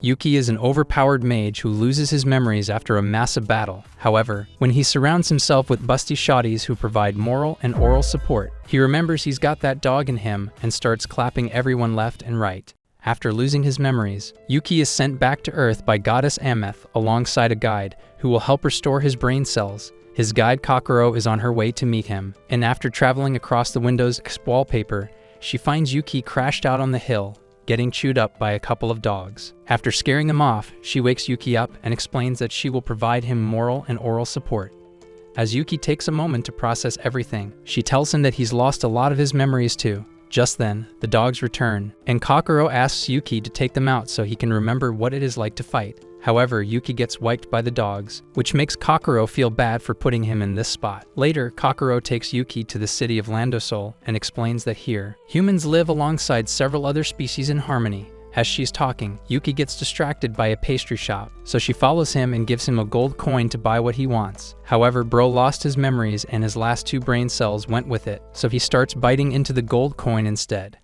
Yuki is an overpowered mage who loses his memories after a massive battle. However, when he surrounds himself with busty shotties who provide moral and oral support, he remembers he's got that dog in him and starts clapping everyone left and right. After losing his memories, Yuki is sent back to Earth by Goddess Ameth alongside a guide who will help restore his brain cells. His guide Kokoro is on her way to meet him, and after traveling across the Windows XP wallpaper, she finds Yuki crashed out on the hill, getting chewed up by a couple of dogs. After scaring him off, she wakes Yuki up and explains that she will provide him moral and oral support. As Yuki takes a moment to process everything, she tells him that he's lost a lot of his memories too. Just then, the dogs return, and Kokoro asks Yuki to take them out so he can remember what it is like to fight. However, Yuki gets wiped by the dogs, which makes Kokoro feel bad for putting him in this spot. Later, Kokoro takes Yuki to the city of Landosol and explains that here, humans live alongside several other species in harmony. As she's talking, Yuki gets distracted by a pastry shop, so she follows him and gives him a gold coin to buy what he wants. However, Bro lost his memories and his last 2 brain cells went with it, so he starts biting into the gold coin instead.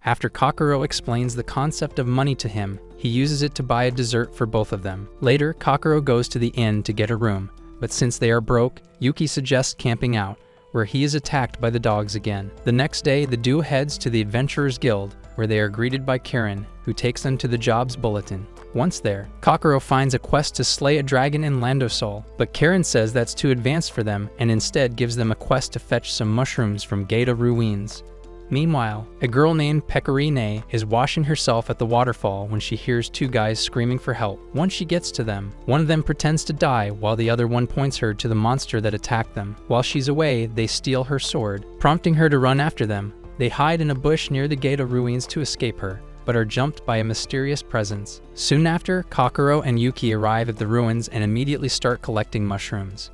After Kokoro explains the concept of money to him, he uses it to buy a dessert for both of them. Later, Kokoro goes to the inn to get a room, but since they are broke, Yuki suggests camping out, where he is attacked by the dogs again. The next day, the duo heads to the Adventurers Guild, where they are greeted by Karen, who takes them to the jobs bulletin. Once there, Kokoro finds a quest to slay a dragon in Landosol, but Karen says that's too advanced for them and instead gives them a quest to fetch some mushrooms from Geta ruins. Meanwhile, a girl named Pecorine is washing herself at the waterfall when she hears 2 guys screaming for help. Once she gets to them, one of them pretends to die while the other one points her to the monster that attacked them. While she's away, they steal her sword, prompting her to run after them. They hide in a bush near the Geta ruins to escape her, but are jumped by a mysterious presence. Soon after, Kokoro and Yuki arrive at the ruins and immediately start collecting mushrooms.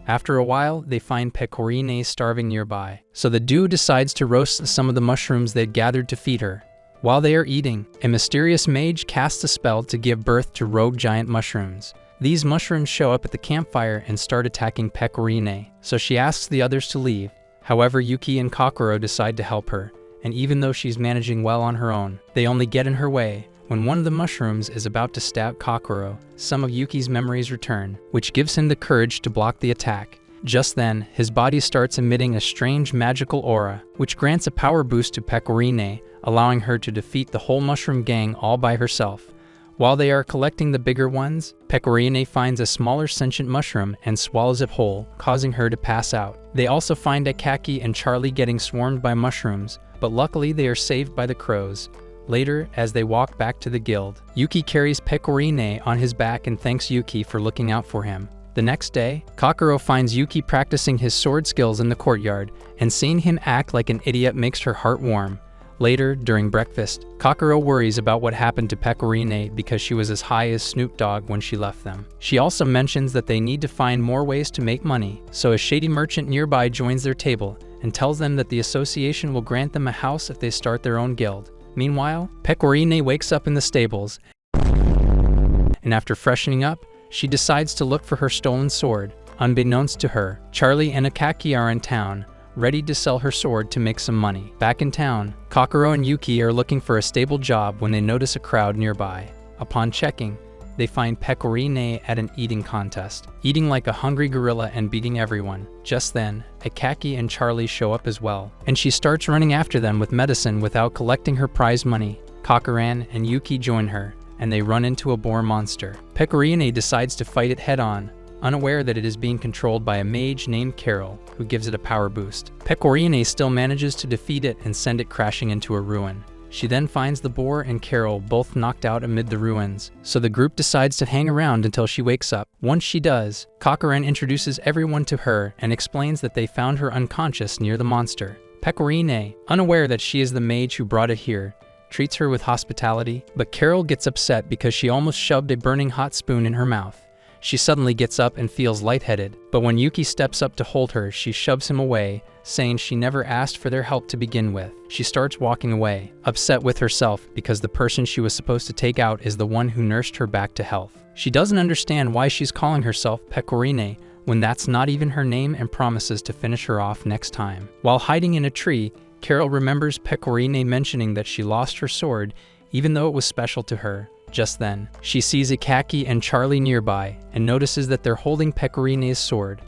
After a while, they find Pecorine starving nearby, so the duo decides to roast some of the mushrooms they'd gathered to feed her. While they are eating, a mysterious mage casts a spell to give birth to rogue giant mushrooms. These mushrooms show up at the campfire and start attacking Pecorine, so she asks the others to leave. However, Yuki and Kokoro decide to help her, and even though she's managing well on her own, they only get in her way. When one of the mushrooms is about to stab Kokoro, some of Yuki's memories return, which gives him the courage to block the attack. Just then, his body starts emitting a strange magical aura, which grants a power boost to Pecorine, allowing her to defeat the whole mushroom gang all by herself. While they are collecting the bigger ones, Pecorine finds a smaller sentient mushroom and swallows it whole, causing her to pass out. They also find Akaki and Charlie getting swarmed by mushrooms, but luckily they are saved by the crows. Later, as they walk back to the guild, Yuki carries Pecorine on his back and thanks Yuki for looking out for him. The next day, Kokoro finds Yuki practicing his sword skills in the courtyard, and seeing him act like an idiot makes her heart warm. Later, during breakfast, Kokoro worries about what happened to Pecorine because she was as high as Snoop Dogg when she left them. She also mentions that they need to find more ways to make money, so a shady merchant nearby joins their table and tells them that the association will grant them a house if they start their own guild. Meanwhile, Pecorine wakes up in the stables, and after freshening up, she decides to look for her stolen sword. Unbeknownst to her, Charlie and Akaki are in town, ready to sell her sword to make some money. Back in town, Kokoro and Yuki are looking for a stable job when they notice a crowd nearby. Upon checking, they find Pecorine at an eating contest, eating like a hungry gorilla and beating everyone. Just then, Akaki and Charlie show up as well, and she starts running after them with medicine without collecting her prize money. Kokoran and Yuki join her, and they run into a boar monster. Pecorine decides to fight it head-on, unaware that it is being controlled by a mage named Carol, who gives it a power boost. Pecorine still manages to defeat it and send it crashing into a ruin. She then finds the boar and Carol both knocked out amid the ruins, so the group decides to hang around until she wakes up. Once she does, Kokoran introduces everyone to her and explains that they found her unconscious near the monster. Pecorine, unaware that she is the mage who brought it here, treats her with hospitality, but Carol gets upset because she almost shoved a burning hot spoon in her mouth. She suddenly gets up and feels lightheaded, but when Yuki steps up to hold her, she shoves him away, saying she never asked for their help to begin with. She starts walking away, upset with herself because the person she was supposed to take out is the one who nursed her back to health. She doesn't understand why she's calling herself Pecorine when that's not even her name, and promises to finish her off next time. While hiding in a tree, Carol remembers Pecorine mentioning that she lost her sword even though it was special to her. Just then, she sees Akaki and Charlie nearby and notices that they're holding Pecorine's sword.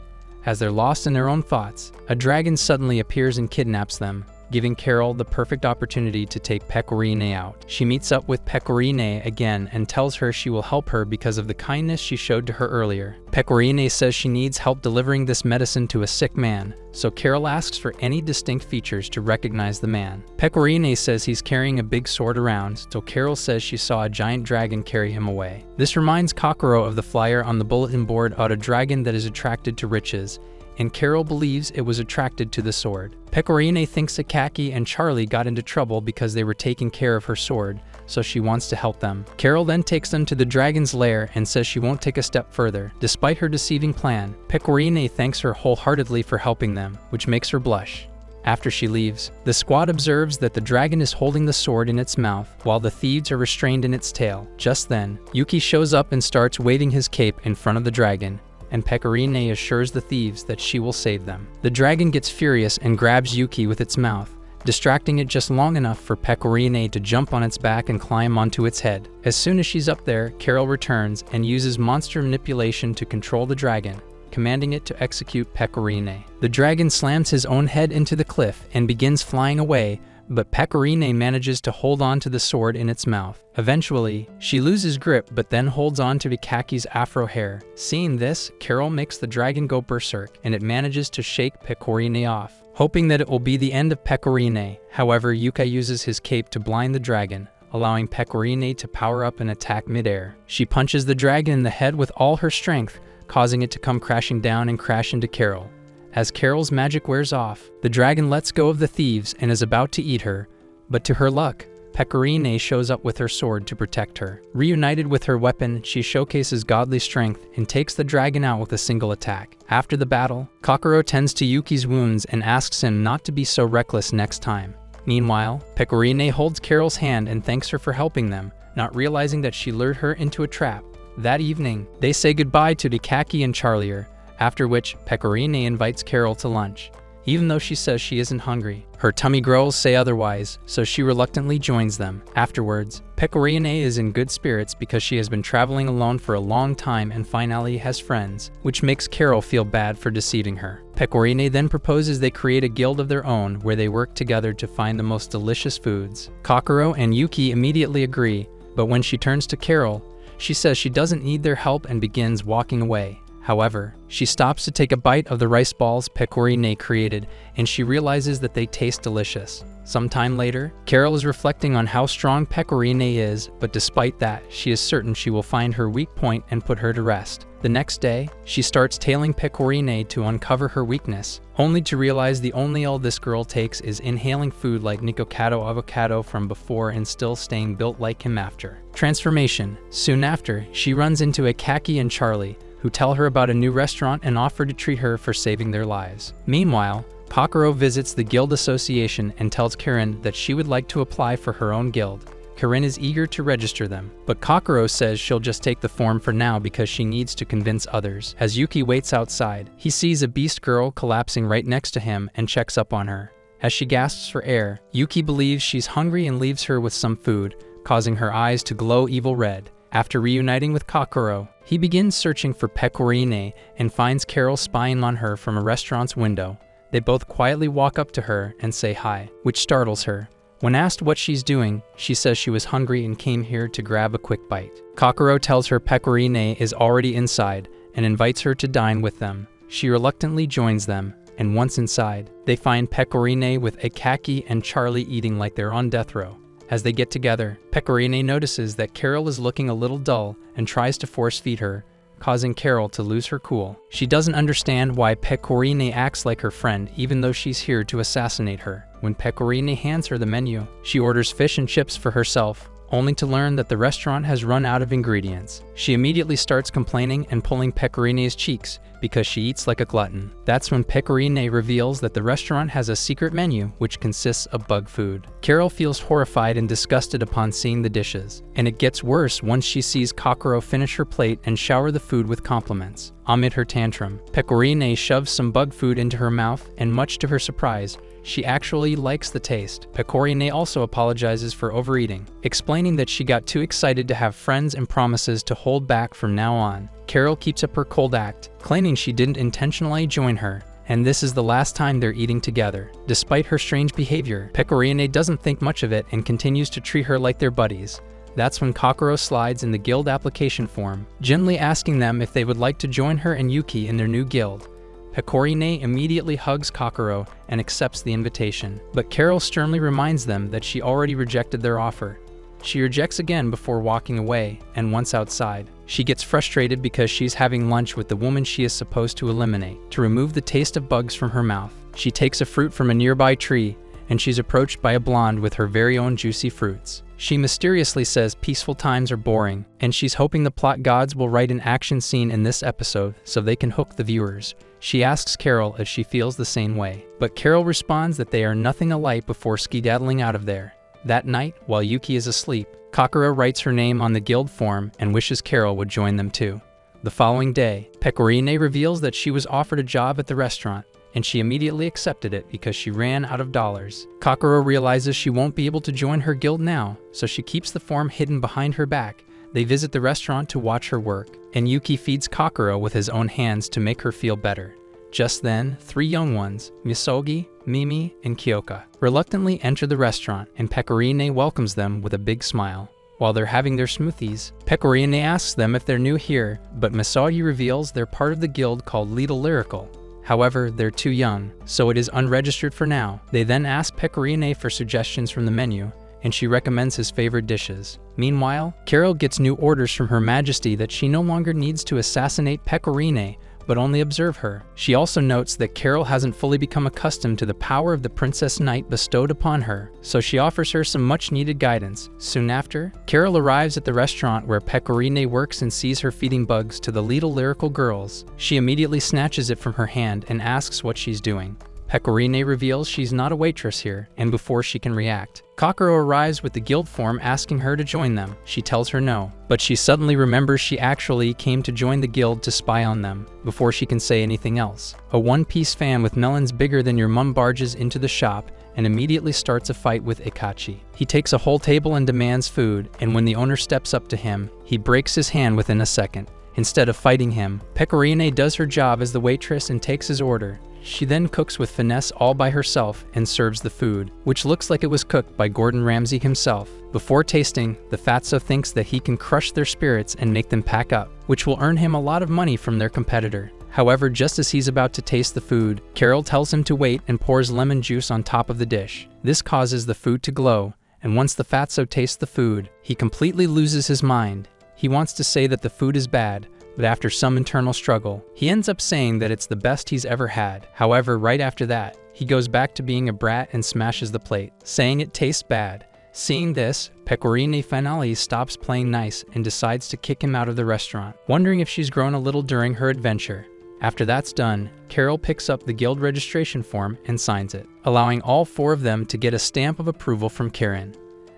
As they're lost in their own thoughts, a dragon suddenly appears and kidnaps them, giving Carol the perfect opportunity to take Pecorine out. She meets up with Pecorine again and tells her she will help her because of the kindness she showed to her earlier. Pecorine says she needs help delivering this medicine to a sick man, so Carol asks for any distinct features to recognize the man. Pecorine says he's carrying a big sword around, so Carol says she saw a giant dragon carry him away. This reminds Kokoro of the flyer on the bulletin board about a dragon that is attracted to riches, and Carol believes it was attracted to the sword. Pecorine thinks Akaki and Charlie got into trouble because they were taking care of her sword, so she wants to help them. Carol then takes them to the dragon's lair and says she won't take a step further. Despite her deceiving plan, Pecorine thanks her wholeheartedly for helping them, which makes her blush. After she leaves, the squad observes that the dragon is holding the sword in its mouth, while the thieves are restrained in its tail. Just then, Yuki shows up and starts waving his cape in front of the dragon, and Pecorine assures the thieves that she will save them. The dragon gets furious and grabs Yuki with its mouth, distracting it just long enough for Pecorine to jump on its back and climb onto its head. As soon as she's up there, Carol returns and uses monster manipulation to control the dragon, commanding it to execute Pecorine. The dragon slams his own head into the cliff and begins flying away, but Pecorine manages to hold on to the sword in its mouth. Eventually, she loses grip but then holds on to Akaki's afro hair. Seeing this, Carol makes the dragon go berserk, and it manages to shake Pecorine off, hoping that it will be the end of Pecorine. However, Yuka uses his cape to blind the dragon, allowing Pecorine to power up and attack midair. She punches the dragon in the head with all her strength, causing it to come crashing down and crash into Carol. As Carol's magic wears off, the dragon lets go of the thieves and is about to eat her, but to her luck, Pecorine shows up with her sword to protect her. Reunited with her weapon, she showcases godly strength and takes the dragon out with a single attack. After the battle, Kokoro tends to Yuki's wounds and asks him not to be so reckless next time. Meanwhile, Pecorine holds Carol's hand and thanks her for helping them, not realizing that she lured her into a trap. That evening, they say goodbye to Akaki and Charlie, after which Pecorine invites Carol to lunch, even though she says she isn't hungry. Her tummy growls say otherwise, so she reluctantly joins them. Afterwards, Pecorine is in good spirits because she has been traveling alone for a long time and finally has friends, which makes Carol feel bad for deceiving her. Pecorine then proposes they create a guild of their own where they work together to find the most delicious foods. Kokoro and Yuki immediately agree, but when she turns to Carol, she says she doesn't need their help and begins walking away. However, she stops to take a bite of the rice balls Pecorine created, and she realizes that they taste delicious. Sometime later, Carol is reflecting on how strong Pecorine is, but despite that, she is certain she will find her weak point and put her to rest. The next day, she starts tailing Pecorine to uncover her weakness, only to realize the only ill this girl takes is inhaling food like Nikocado avocado from before and still staying built like him after. Transformation. Soon after, she runs into Akaki and Charlie, who tell her about a new restaurant and offer to treat her for saving their lives. Meanwhile, Kokoro visits the guild association and tells Karen that she would like to apply for her own guild. Karen is eager to register them, but Kokoro says she'll just take the form for now because she needs to convince others. As Yuki waits outside, he sees a beast girl collapsing right next to him and checks up on her. As she gasps for air, Yuki believes she's hungry and leaves her with some food, causing her eyes to glow evil red. After reuniting with Kokoro, he begins searching for Pecorine and finds Carol spying on her from a restaurant's window. They both quietly walk up to her and say hi, which startles her. When asked what she's doing, she says she was hungry and came here to grab a quick bite. Kokoro tells her Pecorine is already inside and invites her to dine with them. She reluctantly joins them, and once inside, they find Pecorine with Akaki and Charlie eating like they're on death row. As they get together, Pecorine notices that Carol is looking a little dull and tries to force feed her, causing Carol to lose her cool. She doesn't understand why Pecorine acts like her friend even though she's here to assassinate her. When Pecorine hands her the menu, she orders fish and chips for herself, only to learn that the restaurant has run out of ingredients. She immediately starts complaining and pulling Pecorine's cheeks because she eats like a glutton. That's when Pecorine reveals that the restaurant has a secret menu which consists of bug food. Carol feels horrified and disgusted upon seeing the dishes, and it gets worse once she sees Kokoro finish her plate and shower the food with compliments. Amid her tantrum, Pecorine shoves some bug food into her mouth, and much to her surprise, she actually likes the taste. Pecorine also apologizes for overeating, explaining that she got too excited to have friends and promises to hold back from now on. Carol keeps up her cold act, claiming she didn't intentionally join her, and this is the last time they're eating together. Despite her strange behavior, Pecorine doesn't think much of it and continues to treat her like they're buddies. That's when Kokoro slides in the guild application form, gently asking them if they would like to join her and Yuki in their new guild. Pecorine immediately hugs Kokoro and accepts the invitation, but Carol sternly reminds them that she already rejected their offer. She rejects again before walking away, and once outside, she gets frustrated because she's having lunch with the woman she is supposed to eliminate. To remove the taste of bugs from her mouth, she takes a fruit from a nearby tree, and she's approached by a blonde with her very own juicy fruits. She mysteriously says peaceful times are boring, and she's hoping the plot gods will write an action scene in this episode so they can hook the viewers. She asks Carol if she feels the same way, but Carol responds that they are nothing alike before skedaddling out of there. That night, while Yuki is asleep, Kokoro writes her name on the guild form and wishes Carol would join them too. The following day, Pecorine reveals that she was offered a job at the restaurant, and she immediately accepted it because she ran out of dollars. Kokoro realizes she won't be able to join her guild now, so she keeps the form hidden behind her back. They visit the restaurant to watch her work, and Yuki feeds Kokoro with his own hands to make her feel better. Just then, 3 young ones, Misogi, Mimi, and Kyoka, reluctantly enter the restaurant, and Pecorine welcomes them with a big smile. While they're having their smoothies, Pecorine asks them if they're new here, but Misogi reveals they're part of the guild called Little Lyrical. However, they're too young, so it is unregistered for now. They then ask Pecorine for suggestions from the menu, and she recommends his favorite dishes. Meanwhile, Carol gets new orders from Her Majesty that she no longer needs to assassinate Pecorine, but only observe her. She also notes that Carol hasn't fully become accustomed to the power of the Princess Knight bestowed upon her, so she offers her some much-needed guidance. Soon after, Carol arrives at the restaurant where Pecorine works and sees her feeding bugs to the Little Lyrical girls. She immediately snatches it from her hand and asks what she's doing. Pecorine reveals she's not a waitress here, and before she can react, Kokoro arrives with the guild form asking her to join them. She tells her no, but she suddenly remembers she actually came to join the guild to spy on them, before she can say anything else. A one-piece fan with melons bigger than your mum barges into the shop and immediately starts a fight with Ikachi. He takes a whole table and demands food, and when the owner steps up to him, he breaks his hand within a second. Instead of fighting him, Pecorine does her job as the waitress and takes his order. She then cooks with finesse all by herself and serves the food, which looks like it was cooked by Gordon Ramsay himself. Before tasting, the fatso thinks that he can crush their spirits and make them pack up, which will earn him a lot of money from their competitor. However, just as he's about to taste the food, Carol tells him to wait and pours lemon juice on top of the dish. This causes the food to glow, and once the fatso tastes the food, he completely loses his mind. He wants to say that the food is bad, but after some internal struggle, he ends up saying that it's the best he's ever had. However, right after that, he goes back to being a brat and smashes the plate, saying it tastes bad. Seeing this, Pecorine finally stops playing nice and decides to kick him out of the restaurant, wondering if she's grown a little during her adventure. After that's done, Carol picks up the guild registration form and signs it, allowing all 4 of them to get a stamp of approval from Karen.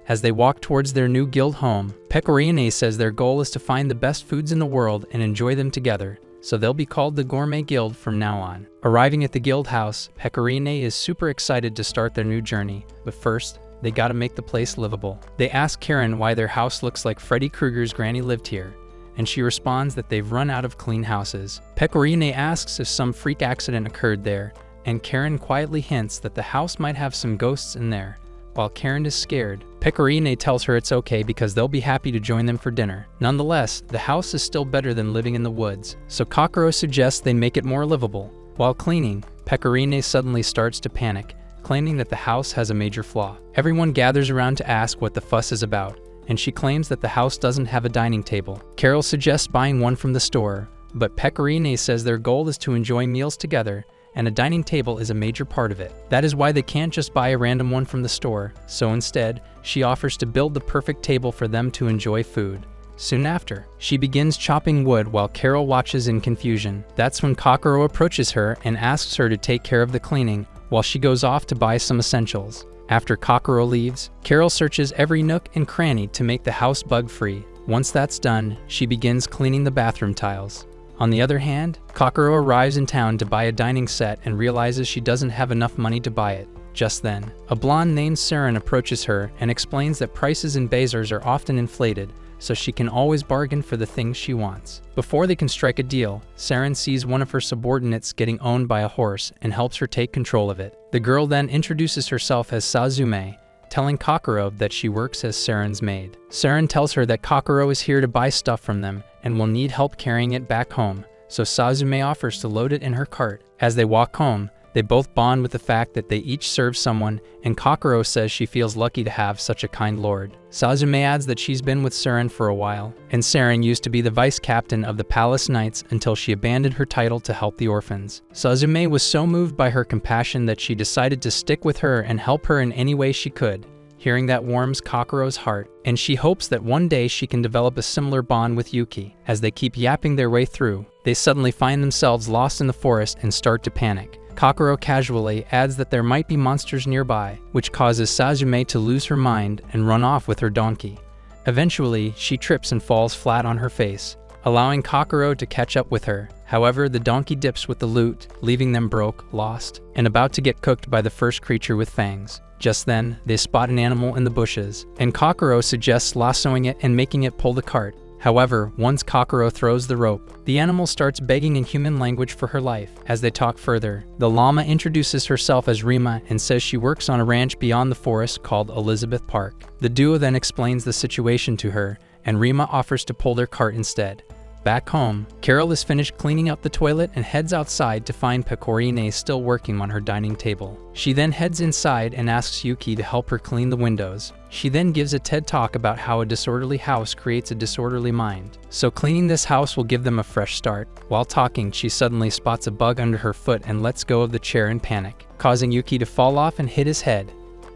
As they walk towards their new guild home, Pecorine says their goal is to find the best foods in the world and enjoy them together, so they'll be called the Gourmet Guild from now on. Arriving at the guild house, Pecorine is super excited to start their new journey, but first, they gotta make the place livable. They ask Karen why their house looks like Freddy Krueger's granny lived here, and she responds that they've run out of clean houses. Pecorine asks if some freak accident occurred there, and Karen quietly hints that the house might have some ghosts in there. While Karen is scared, Pecorine tells her it's okay because they'll be happy to join them for dinner. Nonetheless, the house is still better than living in the woods, so Kokoro suggests they make it more livable. While cleaning, Pecorine suddenly starts to panic, claiming that the house has a major flaw. Everyone gathers around to ask what the fuss is about, and she claims that the house doesn't have a dining table. Carol suggests buying one from the store, but Pecorine says their goal is to enjoy meals together, and a dining table is a major part of it. That is why they can't just buy a random one from the store, so instead, she offers to build the perfect table for them to enjoy food. Soon after, she begins chopping wood while Carol watches in confusion. That's when Kokoro approaches her and asks her to take care of the cleaning while she goes off to buy some essentials. After Kokoro leaves, Carol searches every nook and cranny to make the house bug-free. Once that's done, she begins cleaning the bathroom tiles. On the other hand, Kokoro arrives in town to buy a dining set and realizes she doesn't have enough money to buy it. Just then, a blonde named Saren approaches her and explains that prices in bazaars are often inflated, so she can always bargain for the things she wants. Before they can strike a deal, Saren sees one of her subordinates getting owned by a horse and helps her take control of it. The girl then introduces herself as Sazume, telling Kokoro that she works as Saren's maid. Saren tells her that Kokoro is here to buy stuff from them and will need help carrying it back home, so Sazume offers to load it in her cart. As they walk home, they both bond with the fact that they each serve someone, and Kokoro says she feels lucky to have such a kind lord. Sazume adds that she's been with Saren for a while, and Saren used to be the vice captain of the Palace Knights until she abandoned her title to help the orphans. Sazume was so moved by her compassion that she decided to stick with her and help her in any way she could. Hearing that warms Kokoro's heart, and she hopes that one day she can develop a similar bond with Yuki. As they keep yapping their way through, they suddenly find themselves lost in the forest and start to panic. Kokoro casually adds that there might be monsters nearby, which causes Sazume to lose her mind and run off with her donkey. Eventually, she trips and falls flat on her face, allowing Kokoro to catch up with her. However, the donkey dips with the loot, leaving them broke, lost, and about to get cooked by the first creature with fangs. Just then, they spot an animal in the bushes, and Kokoro suggests lassoing it and making it pull the cart. However, once Kokoro throws the rope, the animal starts begging in human language for her life. As they talk further, the llama introduces herself as Rima and says she works on a ranch beyond the forest called Elizabeth Park. The duo then explains the situation to her, and Rima offers to pull their cart instead. Back home, Carol is finished cleaning up the toilet and heads outside to find Pecorine still working on her dining table. She then heads inside and asks Yuki to help her clean the windows. She then gives a TED talk about how a disorderly house creates a disorderly mind, so cleaning this house will give them a fresh start. While talking, she suddenly spots a bug under her foot and lets go of the chair in panic, causing Yuki to fall off and hit his head.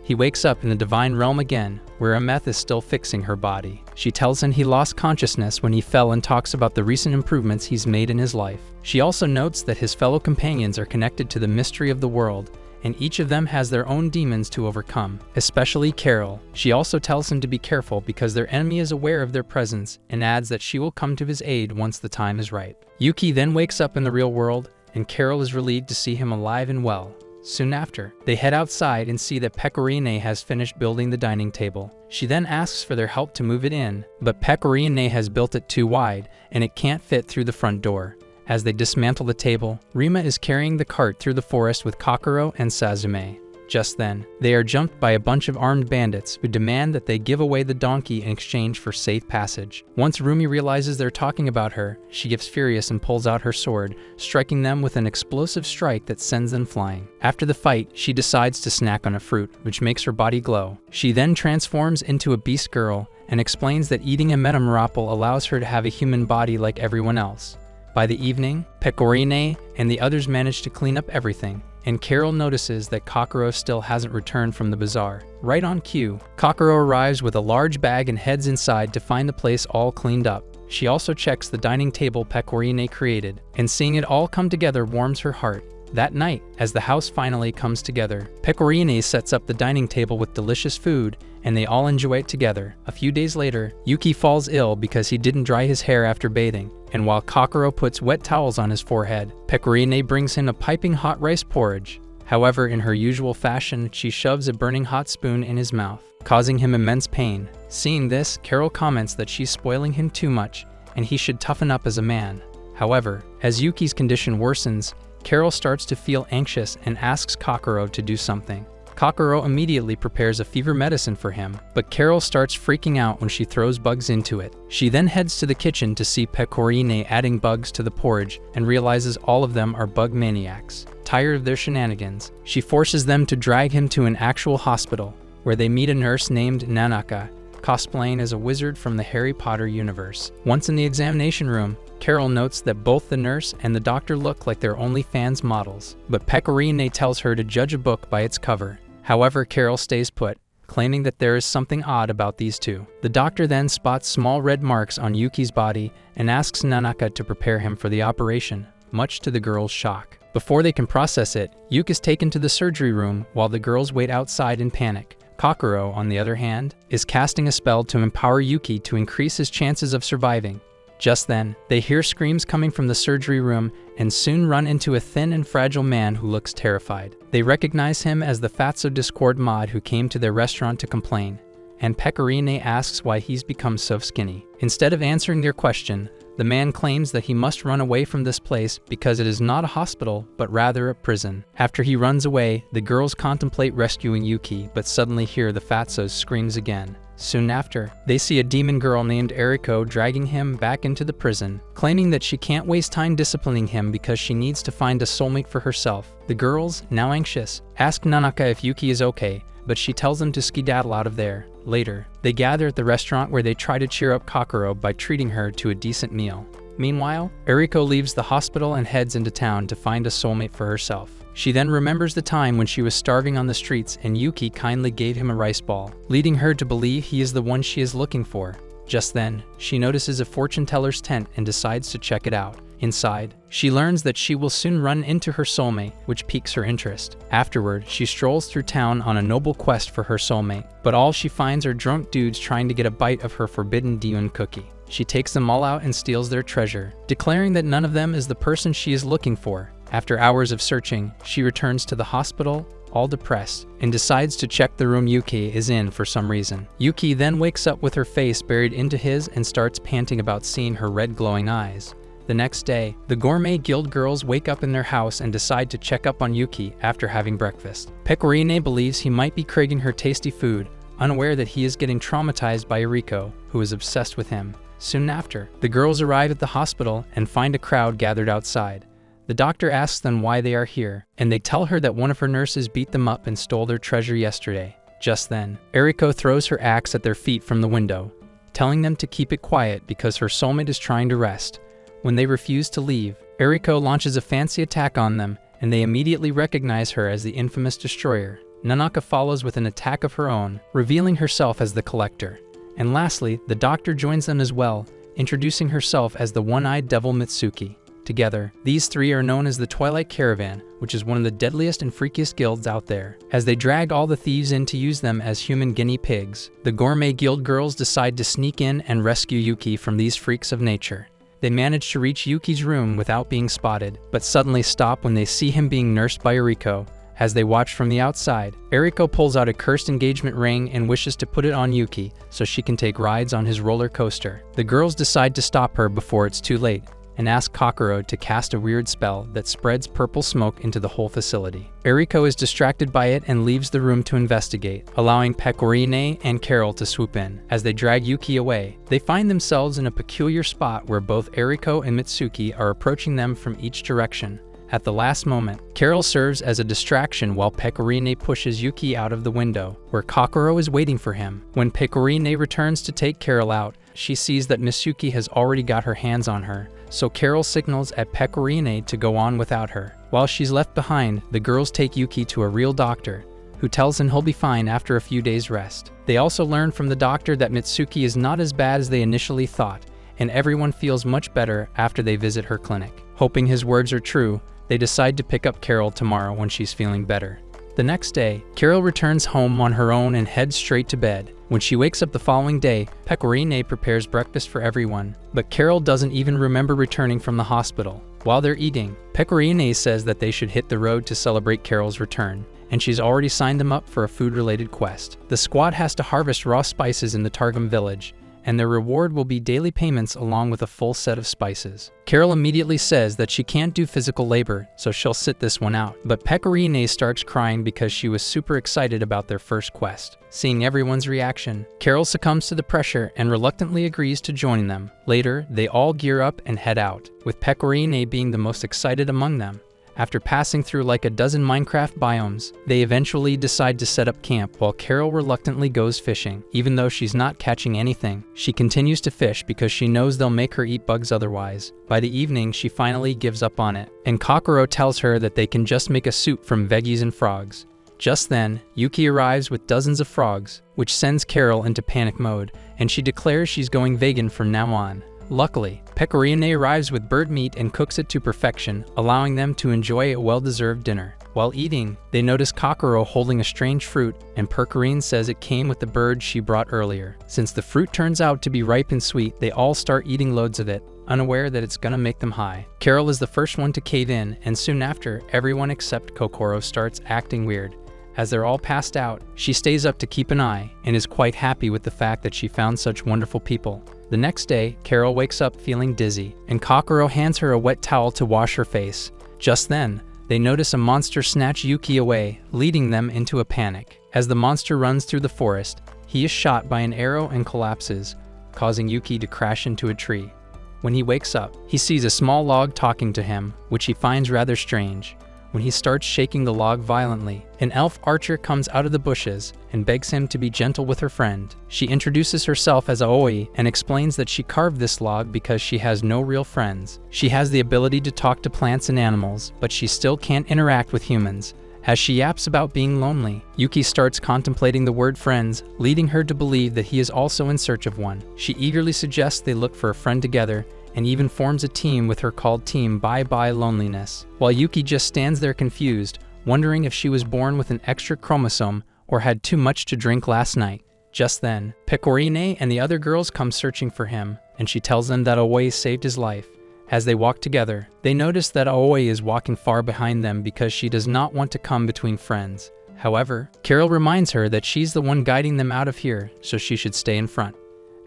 He wakes up in the divine realm again, where Ameth is still fixing her body. She tells him he lost consciousness when he fell and talks about the recent improvements he's made in his life. She also notes that his fellow companions are connected to the mystery of the world, and each of them has their own demons to overcome, especially Carol. She also tells him to be careful because their enemy is aware of their presence and adds that she will come to his aid once the time is right. Yuki then wakes up in the real world, and Carol is relieved to see him alive and well. Soon after, they head outside and see that Pecorine has finished building the dining table. She then asks for their help to move it in, but Pecorine has built it too wide, and it can't fit through the front door. As they dismantle the table, Rima is carrying the cart through the forest with Kokoro and Sazume. Just then, they are jumped by a bunch of armed bandits who demand that they give away the donkey in exchange for safe passage. Once Rumi realizes they're talking about her, she gets furious and pulls out her sword, striking them with an explosive strike that sends them flying. After the fight, she decides to snack on a fruit, which makes her body glow. She then transforms into a beast girl and explains that eating a metamorapple allows her to have a human body like everyone else. By the evening, Pecorine and the others manage to clean up everything, and Carol notices that Kokoro still hasn't returned from the bazaar. Right on cue, Kokoro arrives with a large bag and heads inside to find the place all cleaned up. She also checks the dining table Pecorine created, and seeing it all come together warms her heart. That night, as the house finally comes together, Pecorine sets up the dining table with delicious food, and they all enjoy it together. A few days later, Yuki falls ill because he didn't dry his hair after bathing, and while Kokoro puts wet towels on his forehead, Pecorine brings him a piping hot rice porridge. However, in her usual fashion, she shoves a burning hot spoon in his mouth, causing him immense pain. Seeing this, Carol comments that she's spoiling him too much, and he should toughen up as a man. However, as Yuki's condition worsens, Carol starts to feel anxious and asks Kokoro to do something. Kokoro immediately prepares a fever medicine for him, but Carol starts freaking out when she throws bugs into it. She then heads to the kitchen to see Pecorine adding bugs to the porridge and realizes all of them are bug maniacs. Tired of their shenanigans, she forces them to drag him to an actual hospital, where they meet a nurse named Nanaka, cosplaying as a wizard from the Harry Potter universe. Once in the examination room, Carol notes that both the nurse and the doctor look like they're OnlyFans models, but Pecorine tells her to judge a book by its cover. However, Carol stays put, claiming that there is something odd about these two. The doctor then spots small red marks on Yuki's body and asks Nanaka to prepare him for the operation, much to the girl's shock. Before they can process it, Yuki is taken to the surgery room while the girls wait outside in panic. Kokoro, on the other hand, is casting a spell to empower Yuki to increase his chances of surviving. Just then, they hear screams coming from the surgery room and soon run into a thin and fragile man who looks terrified. They recognize him as the Fatso Discord mod who came to their restaurant to complain, and Pecorine asks why he's become so skinny. Instead of answering their question, the man claims that he must run away from this place because it is not a hospital, but rather a prison. After he runs away, the girls contemplate rescuing Yuki, but suddenly hear the Fatso's screams again. Soon after, they see a demon girl named Eriko dragging him back into the prison, claiming that she can't waste time disciplining him because she needs to find a soulmate for herself. The girls, now anxious, ask Nanaka if Yuki is okay, but she tells them to skedaddle out of there. Later, they gather at the restaurant where they try to cheer up Kokoro by treating her to a decent meal. Meanwhile, Eriko leaves the hospital and heads into town to find a soulmate for herself. She then remembers the time when she was starving on the streets and Yuki kindly gave him a rice ball, leading her to believe he is the one she is looking for. Just then, she notices a fortune teller's tent and decides to check it out. Inside, she learns that she will soon run into her soulmate, which piques her interest. Afterward, she strolls through town on a noble quest for her soulmate, but all she finds are drunk dudes trying to get a bite of her forbidden Diun cookie. She takes them all out and steals their treasure, declaring that none of them is the person she is looking for. After hours of searching, she returns to the hospital, all depressed, and decides to check the room Yuki is in for some reason. Yuki then wakes up with her face buried into his and starts panting about seeing her red glowing eyes. The next day, the Gourmet Guild girls wake up in their house and decide to check up on Yuki after having breakfast. Pecorine believes he might be craving her tasty food, unaware that he is getting traumatized by Eriko, who is obsessed with him. Soon after, the girls arrive at the hospital and find a crowd gathered outside. The doctor asks them why they are here, and they tell her that one of her nurses beat them up and stole their treasure yesterday. Just then, Eriko throws her axe at their feet from the window, telling them to keep it quiet because her soulmate is trying to rest. When they refuse to leave, Eriko launches a fancy attack on them, and they immediately recognize her as the infamous destroyer. Nanaka follows with an attack of her own, revealing herself as the collector. And lastly, the doctor joins them as well, introducing herself as the one-eyed devil Mitsuki. Together, these three are known as the Twilight Caravan, which is one of the deadliest and freakiest guilds out there. As they drag all the thieves in to use them as human guinea pigs, the Gourmet Guild girls decide to sneak in and rescue Yuki from these freaks of nature. They manage to reach Yuki's room without being spotted, but suddenly stop when they see him being nursed by Eriko. As they watch from the outside, Eriko pulls out a cursed engagement ring and wishes to put it on Yuki so she can take rides on his roller coaster. The girls decide to stop her before it's too late, and ask Kokoro to cast a weird spell that spreads purple smoke into the whole facility. Eriko is distracted by it and leaves the room to investigate, allowing Pecorine and Carol to swoop in. As they drag Yuki away, they find themselves in a peculiar spot where both Eriko and Mitsuki are approaching them from each direction. At the last moment, Carol serves as a distraction while Pecorine pushes Yuki out of the window, where Kokoro is waiting for him. When Pecorine returns to take Carol out, she sees that Mitsuki has already got her hands on her, so Carol signals at Pecorine to go on without her. While she's left behind, the girls take Yuki to a real doctor, who tells him he'll be fine after a few days' rest. They also learn from the doctor that Mitsuki is not as bad as they initially thought, and everyone feels much better after they visit her clinic. Hoping his words are true, they decide to pick up Carol tomorrow when she's feeling better. The next day, Carol returns home on her own and heads straight to bed. When she wakes up the following day, Pecorine prepares breakfast for everyone, but Carol doesn't even remember returning from the hospital. While they're eating, Pecorine says that they should hit the road to celebrate Carol's return, and she's already signed them up for a food-related quest. The squad has to harvest raw spices in the Targum village, and their reward will be daily payments along with a full set of spices. Carol immediately says that she can't do physical labor, so she'll sit this one out. But Pecorine starts crying because she was super excited about their first quest. Seeing everyone's reaction, Carol succumbs to the pressure and reluctantly agrees to join them. Later, they all gear up and head out, with Pecorine being the most excited among them. After passing through like a dozen Minecraft biomes, they eventually decide to set up camp while Carol reluctantly goes fishing. Even though she's not catching anything, she continues to fish because she knows they'll make her eat bugs otherwise. By the evening, she finally gives up on it, and Kokoro tells her that they can just make a soup from veggies and frogs. Just then, Yuki arrives with dozens of frogs, which sends Carol into panic mode, and she declares she's going vegan from now on. Luckily, Pecorine arrives with bird meat and cooks it to perfection, allowing them to enjoy a well-deserved dinner. While eating, they notice Kokoro holding a strange fruit, and Pecorine says it came with the bird she brought earlier. Since the fruit turns out to be ripe and sweet, they all start eating loads of it, unaware that it's gonna make them high. Carol is the first one to cave in, and soon after, everyone except Kokoro starts acting weird. As they're all passed out, she stays up to keep an eye, and is quite happy with the fact that she found such wonderful people. The next day, Carol wakes up feeling dizzy, and Kokoro hands her a wet towel to wash her face. Just then, they notice a monster snatch Yuki away, leading them into a panic. As the monster runs through the forest, he is shot by an arrow and collapses, causing Yuki to crash into a tree. When he wakes up, he sees a small log talking to him, which he finds rather strange. When he starts shaking the log violently, an elf archer comes out of the bushes and begs him to be gentle with her friend. She introduces herself as Aoi and explains that she carved this log because she has no real friends. She has the ability to talk to plants and animals, but she still can't interact with humans. As she yaps about being lonely, Yuki starts contemplating the word friends, leading her to believe that he is also in search of one. She eagerly suggests they look for a friend together, and even forms a team with her called Team Bye Bye Loneliness, while Yuki just stands there confused, wondering if she was born with an extra chromosome or had too much to drink last night. Just then, Pecorine and the other girls come searching for him, and she tells them that Aoi saved his life. As they walk together, they notice that Aoi is walking far behind them because she does not want to come between friends. However, Carol reminds her that she's the one guiding them out of here, so she should stay in front.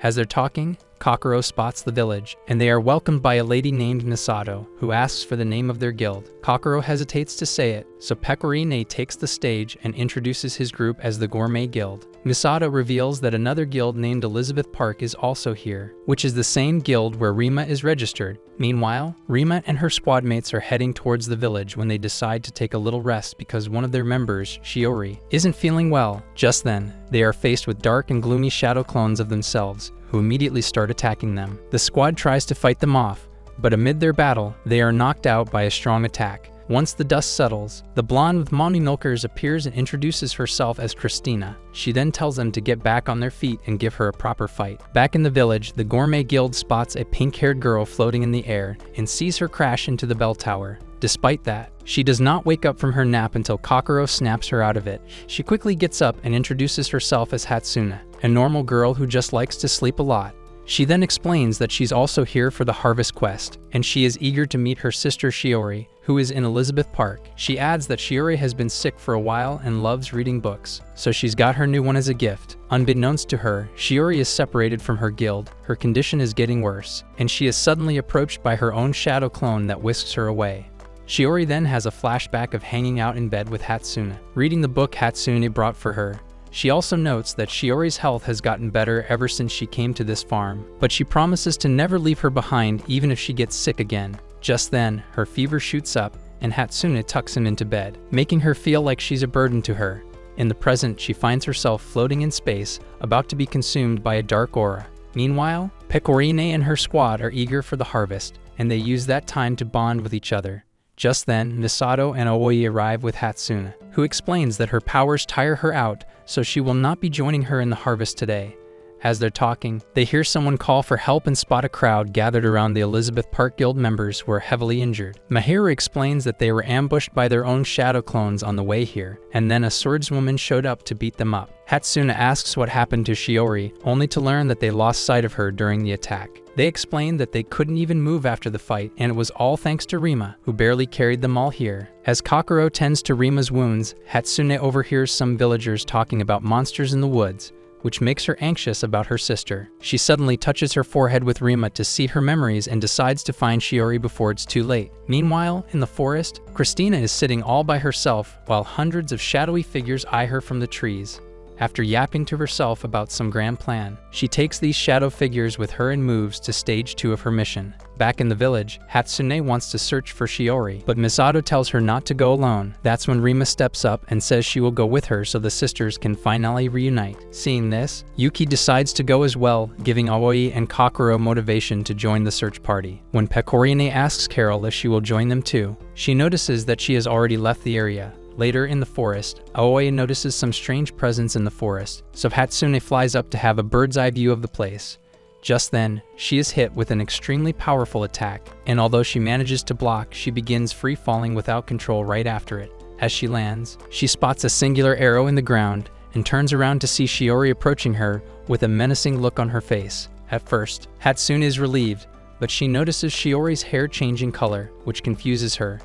As they're talking, Kokoro spots the village, and they are welcomed by a lady named Misato, who asks for the name of their guild. Kokoro hesitates to say it, so Pecorine takes the stage and introduces his group as the Gourmet Guild. Misato reveals that another guild named Elizabeth Park is also here, which is the same guild where Rima is registered. Meanwhile, Rima and her squad mates are heading towards the village when they decide to take a little rest because one of their members, Shiori, isn't feeling well. Just then, they are faced with dark and gloomy shadow clones of themselves, who immediately start attacking them. The squad tries to fight them off, but amid their battle, they are knocked out by a strong attack. Once the dust settles, the blonde with mononockers appears and introduces herself as Christina. She then tells them to get back on their feet and give her a proper fight. Back in the village, the Gourmet Guild spots a pink-haired girl floating in the air and sees her crash into the bell tower. Despite that, she does not wake up from her nap until Kokoro snaps her out of it. She quickly gets up and introduces herself as Hatsune, a normal girl who just likes to sleep a lot. She then explains that she's also here for the Harvest Quest, and she is eager to meet her sister Shiori, who is in Elizabeth Park. She adds that Shiori has been sick for a while and loves reading books, so she's got her new one as a gift. Unbeknownst to her, Shiori is separated from her guild, her condition is getting worse, and she is suddenly approached by her own shadow clone that whisks her away. Shiori then has a flashback of hanging out in bed with Hatsune, reading the book Hatsune brought for her. She also notes that Shiori's health has gotten better ever since she came to this farm, but she promises to never leave her behind even if she gets sick again. Just then, her fever shoots up, and Hatsune tucks him into bed, making her feel like she's a burden to her. In the present, she finds herself floating in space, about to be consumed by a dark aura. Meanwhile, Pecorine and her squad are eager for the harvest, and they use that time to bond with each other. Just then, Misato and Aoi arrive with Hatsune, who explains that her powers tire her out, so she will not be joining her in the harvest today. As they're talking, they hear someone call for help and spot a crowd gathered around the Elizabeth Park Guild members who are heavily injured. Mahiru explains that they were ambushed by their own shadow clones on the way here, and then a swordswoman showed up to beat them up. Hatsune asks what happened to Shiori, only to learn that they lost sight of her during the attack. They explain that they couldn't even move after the fight, and it was all thanks to Rima, who barely carried them all here. As Kokoro tends to Rima's wounds, Hatsune overhears some villagers talking about monsters in the woods, which makes her anxious about her sister. She suddenly touches her forehead with Rima to see her memories and decides to find Shiori before it's too late. Meanwhile, in the forest, Christina is sitting all by herself while hundreds of shadowy figures eye her from the trees. After yapping to herself about some grand plan, she takes these shadow figures with her and moves to stage 2 of her mission. Back in the village, Hatsune wants to search for Shiori, but Misato tells her not to go alone. That's when Rima steps up and says she will go with her so the sisters can finally reunite. Seeing this, Yuki decides to go as well, giving Aoi and Kokoro motivation to join the search party. When Pecorine asks Carol if she will join them too, she notices that she has already left the area. Later in the forest, Aoi notices some strange presence in the forest, so Hatsune flies up to have a bird's eye view of the place. Just then, she is hit with an extremely powerful attack, and although she manages to block, she begins free falling without control right after it. As she lands, she spots a singular arrow in the ground and turns around to see Shiori approaching her with a menacing look on her face. At first, Hatsune is relieved, but she notices Shiori's hair changing color, which confuses her.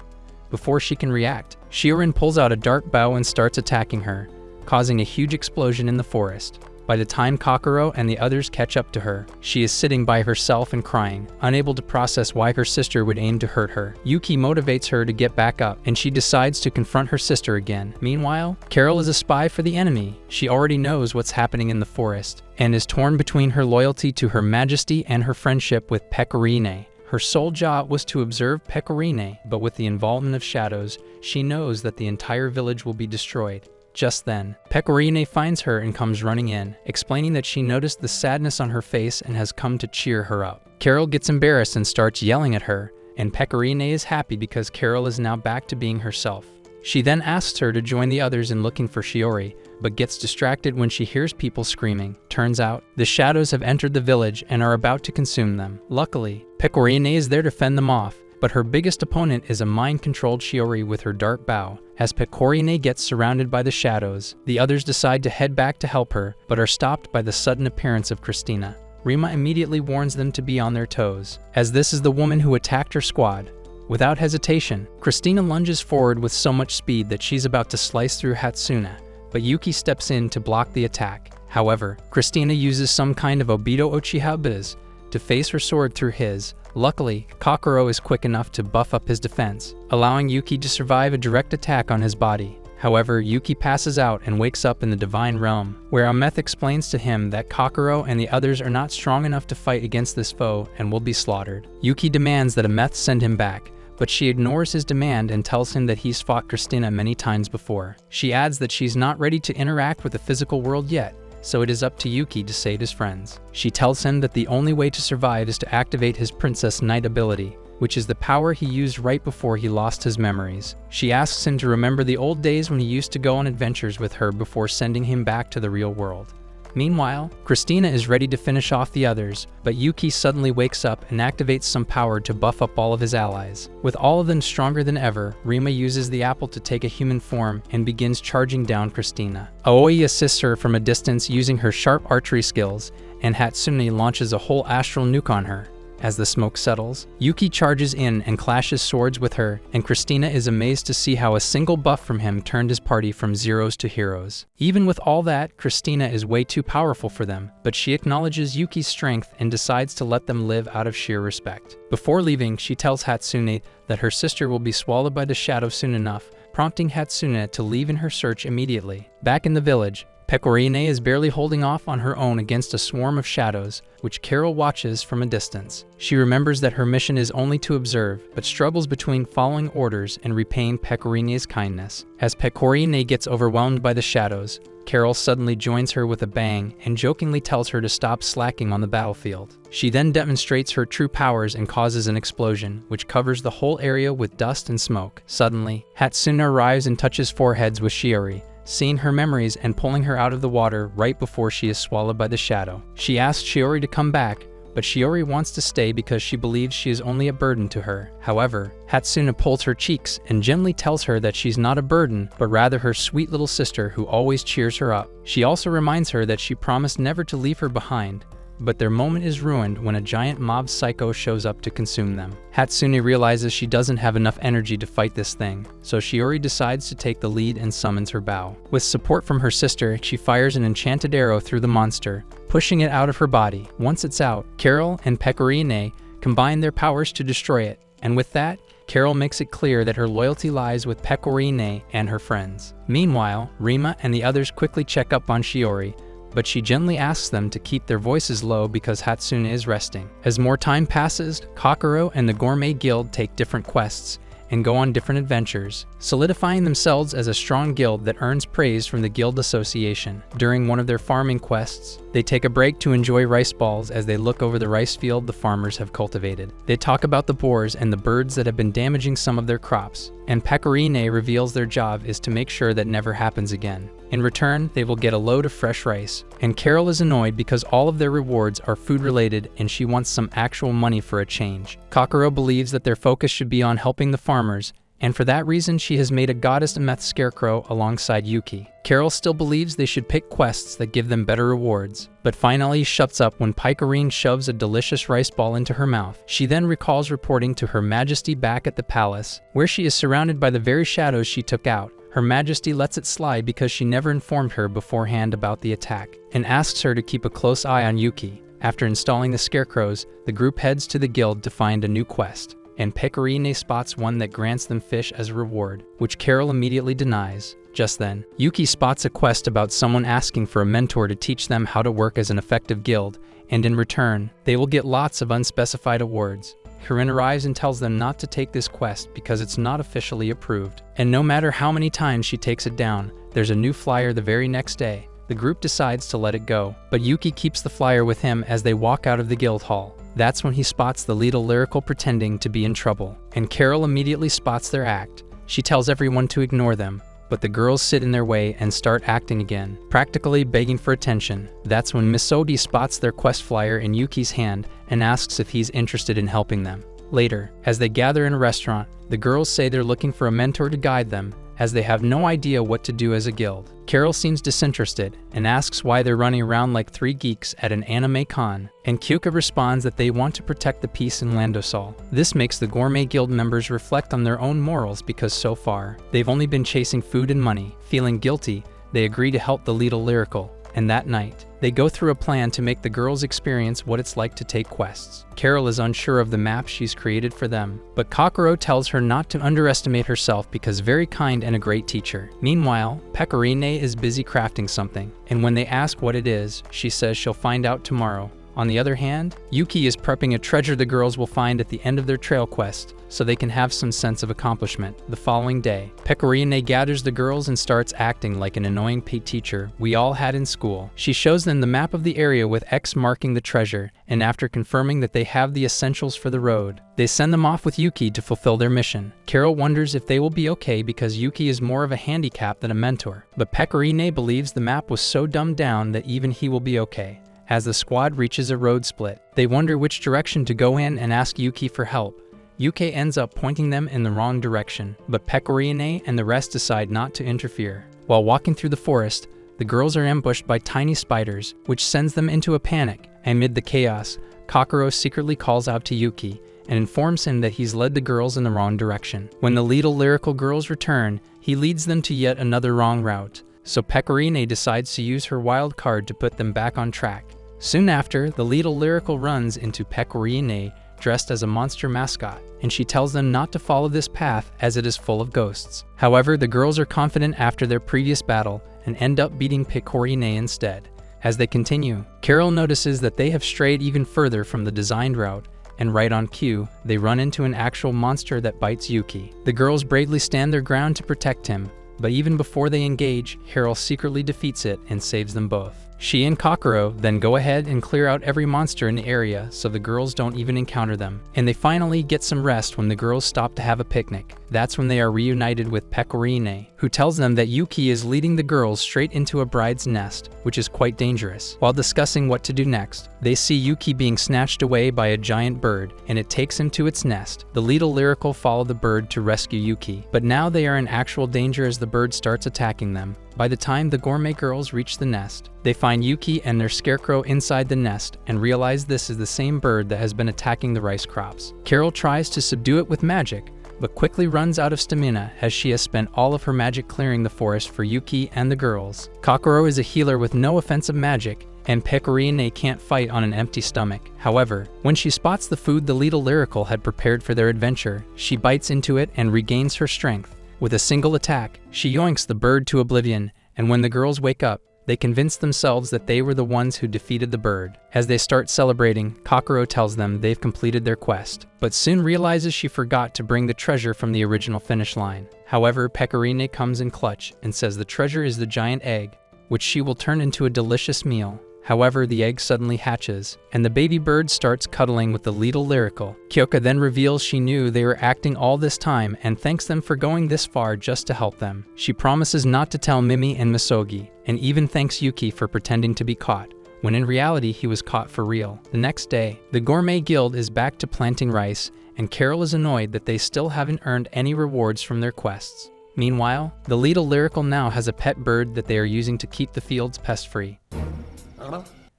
Before she can react, Shiori pulls out a dark bow and starts attacking her, causing a huge explosion in the forest. By the time Kokoro and the others catch up to her, she is sitting by herself and crying, unable to process why her sister would aim to hurt her. Yuki motivates her to get back up, and she decides to confront her sister again. Meanwhile, Carol is a spy for the enemy. She already knows what's happening in the forest, and is torn between her loyalty to Her Majesty and her friendship with Pecorine. Her sole job was to observe Pecorine, but with the involvement of shadows, she knows that the entire village will be destroyed. Just then, Pecorine finds her and comes running in, explaining that she noticed the sadness on her face and has come to cheer her up. Carol gets embarrassed and starts yelling at her, and Pecorine is happy because Carol is now back to being herself. She then asks her to join the others in looking for Shiori, but gets distracted when she hears people screaming. Turns out, the shadows have entered the village and are about to consume them. Luckily, Pecorine is there to fend them off, but her biggest opponent is a mind-controlled Shiori with her dark bow. As Pecorine gets surrounded by the shadows, the others decide to head back to help her, but are stopped by the sudden appearance of Christina. Rima immediately warns them to be on their toes, as this is the woman who attacked her squad. Without hesitation, Christina lunges forward with so much speed that she's about to slice through Hatsune, but Yuki steps in to block the attack. However, Christina uses some kind of Obito Uchiha Biz to face her sword through his. Luckily, Kokoro is quick enough to buff up his defense, allowing Yuki to survive a direct attack on his body. However, Yuki passes out and wakes up in the Divine Realm, where Ameth explains to him that Kokoro and the others are not strong enough to fight against this foe and will be slaughtered. Yuki demands that Ameth send him back, but she ignores his demand and tells him that he's fought Christina many times before. She adds that she's not ready to interact with the physical world yet, so it is up to Yuki to save his friends. She tells him that the only way to survive is to activate his Princess Knight ability, which is the power he used right before he lost his memories. She asks him to remember the old days when he used to go on adventures with her before sending him back to the real world. Meanwhile, Christina is ready to finish off the others, but Yuki suddenly wakes up and activates some power to buff up all of his allies. With all of them stronger than ever, Rima uses the apple to take a human form and begins charging down Christina. Aoi assists her from a distance using her sharp archery skills, and Hatsune launches a whole astral nuke on her. As the smoke settles, Yuki charges in and clashes swords with her, and Christina is amazed to see how a single buff from him turned his party from zeros to heroes. Even with all that, Christina is way too powerful for them, but she acknowledges Yuki's strength and decides to let them live out of sheer respect. Before leaving, she tells Hatsune that her sister will be swallowed by the shadow soon enough, prompting Hatsune to leave in her search immediately. Back in the village, Pecorine is barely holding off on her own against a swarm of shadows, which Carol watches from a distance. She remembers that her mission is only to observe, but struggles between following orders and repaying Pecorine's kindness. As Pecorine gets overwhelmed by the shadows, Carol suddenly joins her with a bang and jokingly tells her to stop slacking on the battlefield. She then demonstrates her true powers and causes an explosion, which covers the whole area with dust and smoke. Suddenly, Hatsune arrives and touches foreheads with Shiori, seeing her memories and pulling her out of the water right before she is swallowed by the shadow. She asks Shiori to come back, but Shiori wants to stay because she believes she is only a burden to her. However, Hatsune pulls her cheeks and gently tells her that she's not a burden, but rather her sweet little sister who always cheers her up. She also reminds her that she promised never to leave her behind, but their moment is ruined when a giant mob psycho shows up to consume them. Hatsune realizes she doesn't have enough energy to fight this thing, so Shiori decides to take the lead and summons her bow. With support from her sister, she fires an enchanted arrow through the monster, pushing it out of her body. Once it's out, Carol and Pecorine combine their powers to destroy it, and with that, Carol makes it clear that her loyalty lies with Pecorine and her friends. Meanwhile, Rima and the others quickly check up on Shiori, but she gently asks them to keep their voices low because Hatsune is resting. As more time passes, Kokoro and the Gourmet Guild take different quests and go on different adventures, solidifying themselves as a strong guild that earns praise from the Guild Association. During one of their farming quests, They take a break to enjoy rice balls as they look over the rice field the farmers have cultivated. They talk about the boars and the birds that have been damaging some of their crops, and Pecorine reveals their job is to make sure that never happens again. In return, they will get a load of fresh rice, and Carol is annoyed because all of their rewards are food-related and she wants some actual money for a change. Kokoro believes that their focus should be on helping the farmers, and for that reason she has made a goddess meth scarecrow alongside Yuki. Carol still believes they should pick quests that give them better rewards, but finally shuts up when Pecorine shoves a delicious rice ball into her mouth. She then recalls reporting to Her Majesty back at the palace, where she is surrounded by the very shadows she took out. Her Majesty lets it slide because she never informed her beforehand about the attack, and asks her to keep a close eye on Yuki. After installing the scarecrows, the group heads to the guild to find a new quest, and Pecorine spots one that grants them fish as a reward, which Carol immediately denies. Just then, Yuki spots a quest about someone asking for a mentor to teach them how to work as an effective guild, and in return, they will get lots of unspecified awards. Corinne arrives and tells them not to take this quest because it's not officially approved. And no matter how many times she takes it down, there's a new flyer the very next day. The group decides to let it go, but Yuki keeps the flyer with him as they walk out of the guild hall. That's when he spots the lead lyrical pretending to be in trouble, and Carol immediately spots their act. She tells everyone to ignore them, but the girls sit in their way and start acting again, practically begging for attention. That's when Misodi spots their quest flyer in Yuki's hand and asks if he's interested in helping them. Later, as they gather in a restaurant, the girls say they're looking for a mentor to guide them, as they have no idea what to do as a guild. Carol seems disinterested and asks why they're running around like three geeks at an anime con, and Kyuka responds that they want to protect the peace in Landosol. This makes the Gourmet Guild members reflect on their own morals because so far, they've only been chasing food and money. Feeling guilty, they agree to help the Lidl Lyrical, and that night, they go through a plan to make the girls experience what it's like to take quests. Carol is unsure of the map she's created for them, but Kokoro tells her not to underestimate herself because very kind and a great teacher. Meanwhile, Pecorine is busy crafting something, and when they ask what it is, she says she'll find out tomorrow. On the other hand, Yuki is prepping a treasure the girls will find at the end of their trail quest, so they can have some sense of accomplishment. The following day, Pecorine gathers the girls and starts acting like an annoying pet teacher we all had in school. She shows them the map of the area with X marking the treasure, and after confirming that they have the essentials for the road, they send them off with Yuki to fulfill their mission. Carol wonders if they will be okay because Yuki is more of a handicap than a mentor, but Pecorine believes the map was so dumbed down that even he will be okay. As the squad reaches a road split, they wonder which direction to go in and ask Yuki for help. Yuki ends up pointing them in the wrong direction, but Pecorine and the rest decide not to interfere. While walking through the forest, the girls are ambushed by tiny spiders, which sends them into a panic. Amid the chaos, Kokoro secretly calls out to Yuki and informs him that he's led the girls in the wrong direction. When the Lidl Lyrical girls return, he leads them to yet another wrong route, so Pecorine decides to use her wild card to put them back on track. Soon after, the Lidl Lyrical runs into Pecorine dressed as a monster mascot, and she tells them not to follow this path as it is full of ghosts. However, the girls are confident after their previous battle and end up beating Pecorine instead. As they continue, Carol notices that they have strayed even further from the designed route, and right on cue, they run into an actual monster that bites Yuki. The girls bravely stand their ground to protect him, but even before they engage, Harold secretly defeats it and saves them both. She and Kokoro then go ahead and clear out every monster in the area so the girls don't even encounter them. And they finally get some rest when the girls stop to have a picnic. That's when they are reunited with Pecorine, who tells them that Yuki is leading the girls straight into a bride's nest, which is quite dangerous. While discussing what to do next, they see Yuki being snatched away by a giant bird, and it takes him to its nest. The Lidl Lyrical follow the bird to rescue Yuki, but now they are in actual danger as the bird starts attacking them. By the time the Gourmet girls reach the nest, they find Yuki and their scarecrow inside the nest and realize this is the same bird that has been attacking the rice crops. Carol tries to subdue it with magic, but quickly runs out of stamina as she has spent all of her magic clearing the forest for Yuki and the girls. Kokoro is a healer with no offensive magic, and Pecorine can't fight on an empty stomach. However, when she spots the food the Lidl Lyrical had prepared for their adventure, she bites into it and regains her strength. With a single attack, she yoinks the bird to oblivion, and when the girls wake up, they convince themselves that they were the ones who defeated the bird. As they start celebrating, Kokoro tells them they've completed their quest, but soon realizes she forgot to bring the treasure from the original finish line. However, Pecorine comes in clutch and says the treasure is the giant egg, which she will turn into a delicious meal. However, the egg suddenly hatches, and the baby bird starts cuddling with the little lyrical. Kyoka then reveals she knew they were acting all this time and thanks them for going this far just to help them. She promises not to tell Mimi and Misogi, and even thanks Yuki for pretending to be caught, when in reality he was caught for real. The next day, the Gourmet Guild is back to planting rice, and Carol is annoyed that they still haven't earned any rewards from their quests. Meanwhile, the little lyrical now has a pet bird that they are using to keep the fields pest-free.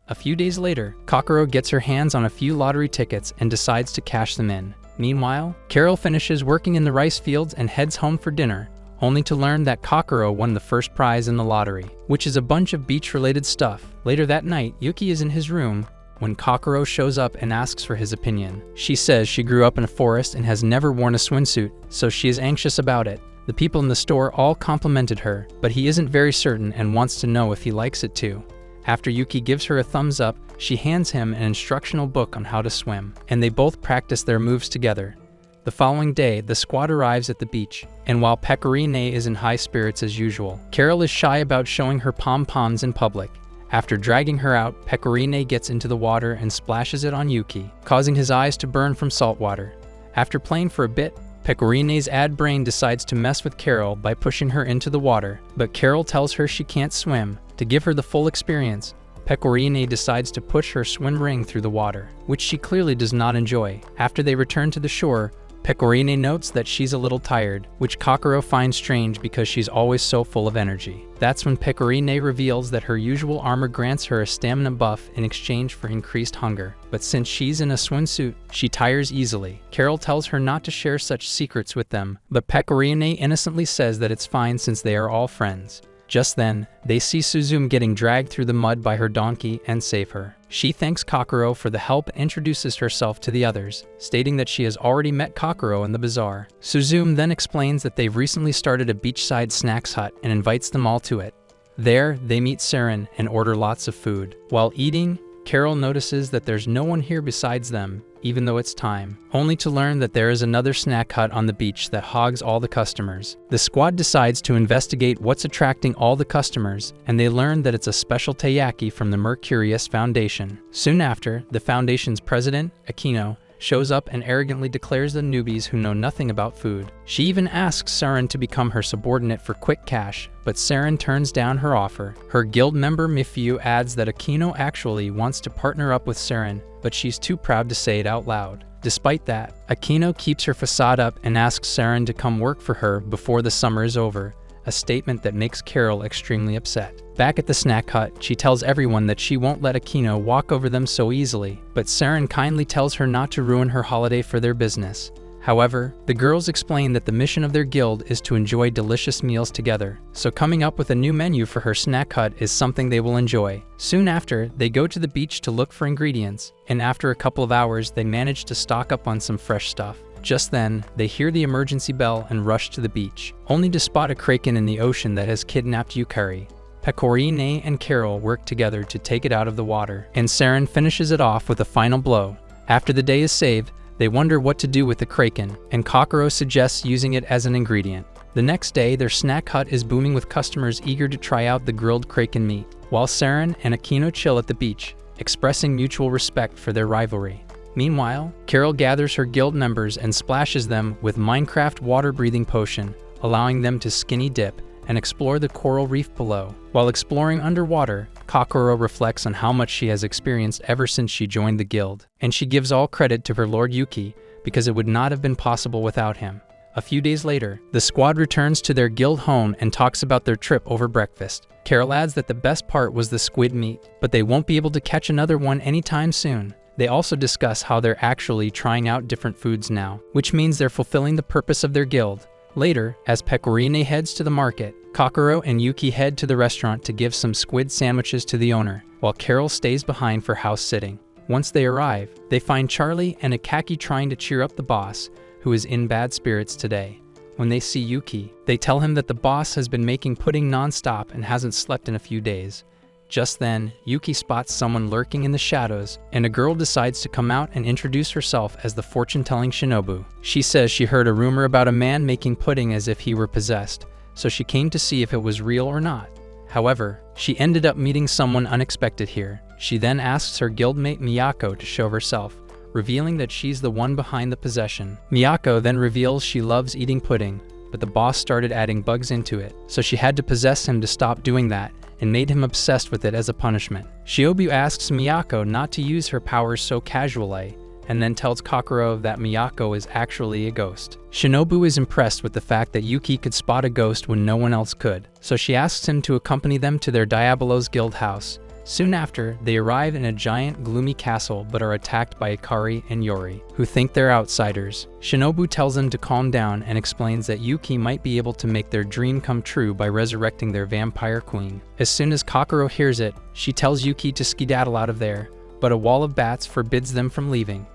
A few days later, Kokoro gets her hands on a few lottery tickets and decides to cash them in. Meanwhile, Carol finishes working in the rice fields and heads home for dinner, only to learn that Kokoro won the first prize in the lottery, which is a bunch of beach-related stuff. Later that night, Yuki is in his room when Kokoro shows up and asks for his opinion. She says she grew up in a forest and has never worn a swimsuit, so she is anxious about it. The people in the store all complimented her, but he isn't very certain and wants to know if he likes it too. After Yuki gives her a thumbs up, she hands him an instructional book on how to swim, and they both practice their moves together. The following day, the squad arrives at the beach, and while Pecorine is in high spirits as usual, Carol is shy about showing her pom-poms in public. After dragging her out, Pecorine gets into the water and splashes it on Yuki, causing his eyes to burn from salt water. After playing for a bit, Pecorine's ad brain decides to mess with Carol by pushing her into the water, but Carol tells her she can't swim. To give her the full experience, Pecorine decides to push her swim ring through the water, which she clearly does not enjoy. After they return to the shore, Pecorine notes that she's a little tired, which Kokoro finds strange because she's always so full of energy. That's when Pecorine reveals that her usual armor grants her a stamina buff in exchange for increased hunger. But since she's in a swimsuit, she tires easily. Carol tells her not to share such secrets with them, but Pecorine innocently says that it's fine since they are all friends. Just then, they see Suzume getting dragged through the mud by her donkey and save her. She thanks Kokoro for the help and introduces herself to the others, stating that she has already met Kokoro in the bazaar. Suzume then explains that they've recently started a beachside snacks hut and invites them all to it. There, they meet Saren and order lots of food. While eating, Carol notices that there's no one here besides them, even though it's time, only to learn that there is another snack hut on the beach that hogs all the customers. The squad decides to investigate what's attracting all the customers, and they learn that it's a special taiyaki from the Mercurius Foundation. Soon after, the foundation's president, Aquino, shows up and arrogantly declares the newbies who know nothing about food. She even asks Saren to become her subordinate for quick cash, but Saren turns down her offer. Her guild member Mifiu adds that Aquino actually wants to partner up with Saren, but she's too proud to say it out loud. Despite that, Aquino keeps her facade up and asks Saren to come work for her before the summer is over, a statement that makes Carol extremely upset. Back at the snack hut, she tells everyone that she won't let Aquino walk over them so easily, but Saren kindly tells her not to ruin her holiday for their business. However, the girls explain that the mission of their guild is to enjoy delicious meals together, so coming up with a new menu for her snack hut is something they will enjoy. Soon after, they go to the beach to look for ingredients, and after a couple of hours, they manage to stock up on some fresh stuff. Just then, they hear the emergency bell and rush to the beach, only to spot a kraken in the ocean that has kidnapped Yukari. Pecorine and Carol work together to take it out of the water, and Saren finishes it off with a final blow. After the day is saved, they wonder what to do with the kraken, and Kokoro suggests using it as an ingredient. The next day, their snack hut is booming with customers eager to try out the grilled kraken meat, while Saren and Aquino chill at the beach, expressing mutual respect for their rivalry. Meanwhile, Carol gathers her guild members and splashes them with Minecraft water-breathing potion, allowing them to skinny dip and explore the coral reef below. While exploring underwater, Kokoro reflects on how much she has experienced ever since she joined the guild, and she gives all credit to her Lord Yuki because it would not have been possible without him. A few days later, the squad returns to their guild home and talks about their trip over breakfast. Carol adds that the best part was the squid meat, but they won't be able to catch another one anytime soon. They also discuss how they're actually trying out different foods now, which means they're fulfilling the purpose of their guild. Later, as Pecorine heads to the market, Kokoro and Yuki head to the restaurant to give some squid sandwiches to the owner, while Carol stays behind for house sitting. Once they arrive, they find Charlie and Akaki trying to cheer up the boss, who is in bad spirits today. When they see Yuki, they tell him that the boss has been making pudding non-stop and hasn't slept in a few days. Just then, Yuki spots someone lurking in the shadows, and a girl decides to come out and introduce herself as the fortune-telling Shinobu. She says she heard a rumor about a man making pudding as if he were possessed, so she came to see if it was real or not. However, she ended up meeting someone unexpected here. She then asks her guildmate Miyako to show herself, revealing that she's the one behind the possession. Miyako then reveals she loves eating pudding, but the boss started adding bugs into it, so she had to possess him to stop doing that and made him obsessed with it as a punishment. Shinobu asks Miyako not to use her powers so casually, and then tells Kokoro that Miyako is actually a ghost. Shinobu is impressed with the fact that Yuki could spot a ghost when no one else could, so she asks him to accompany them to their Diabolos guild house. Soon after, they arrive in a giant, gloomy castle but are attacked by Ikari and Yori, who think they're outsiders. Shinobu tells them to calm down and explains that Yuki might be able to make their dream come true by resurrecting their vampire queen. As soon as Kokoro hears it, she tells Yuki to skedaddle out of there, but a wall of bats forbids them from leaving.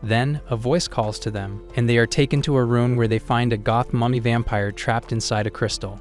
Then, a voice calls to them, and they are taken to a room where they find a goth mummy vampire trapped inside a crystal.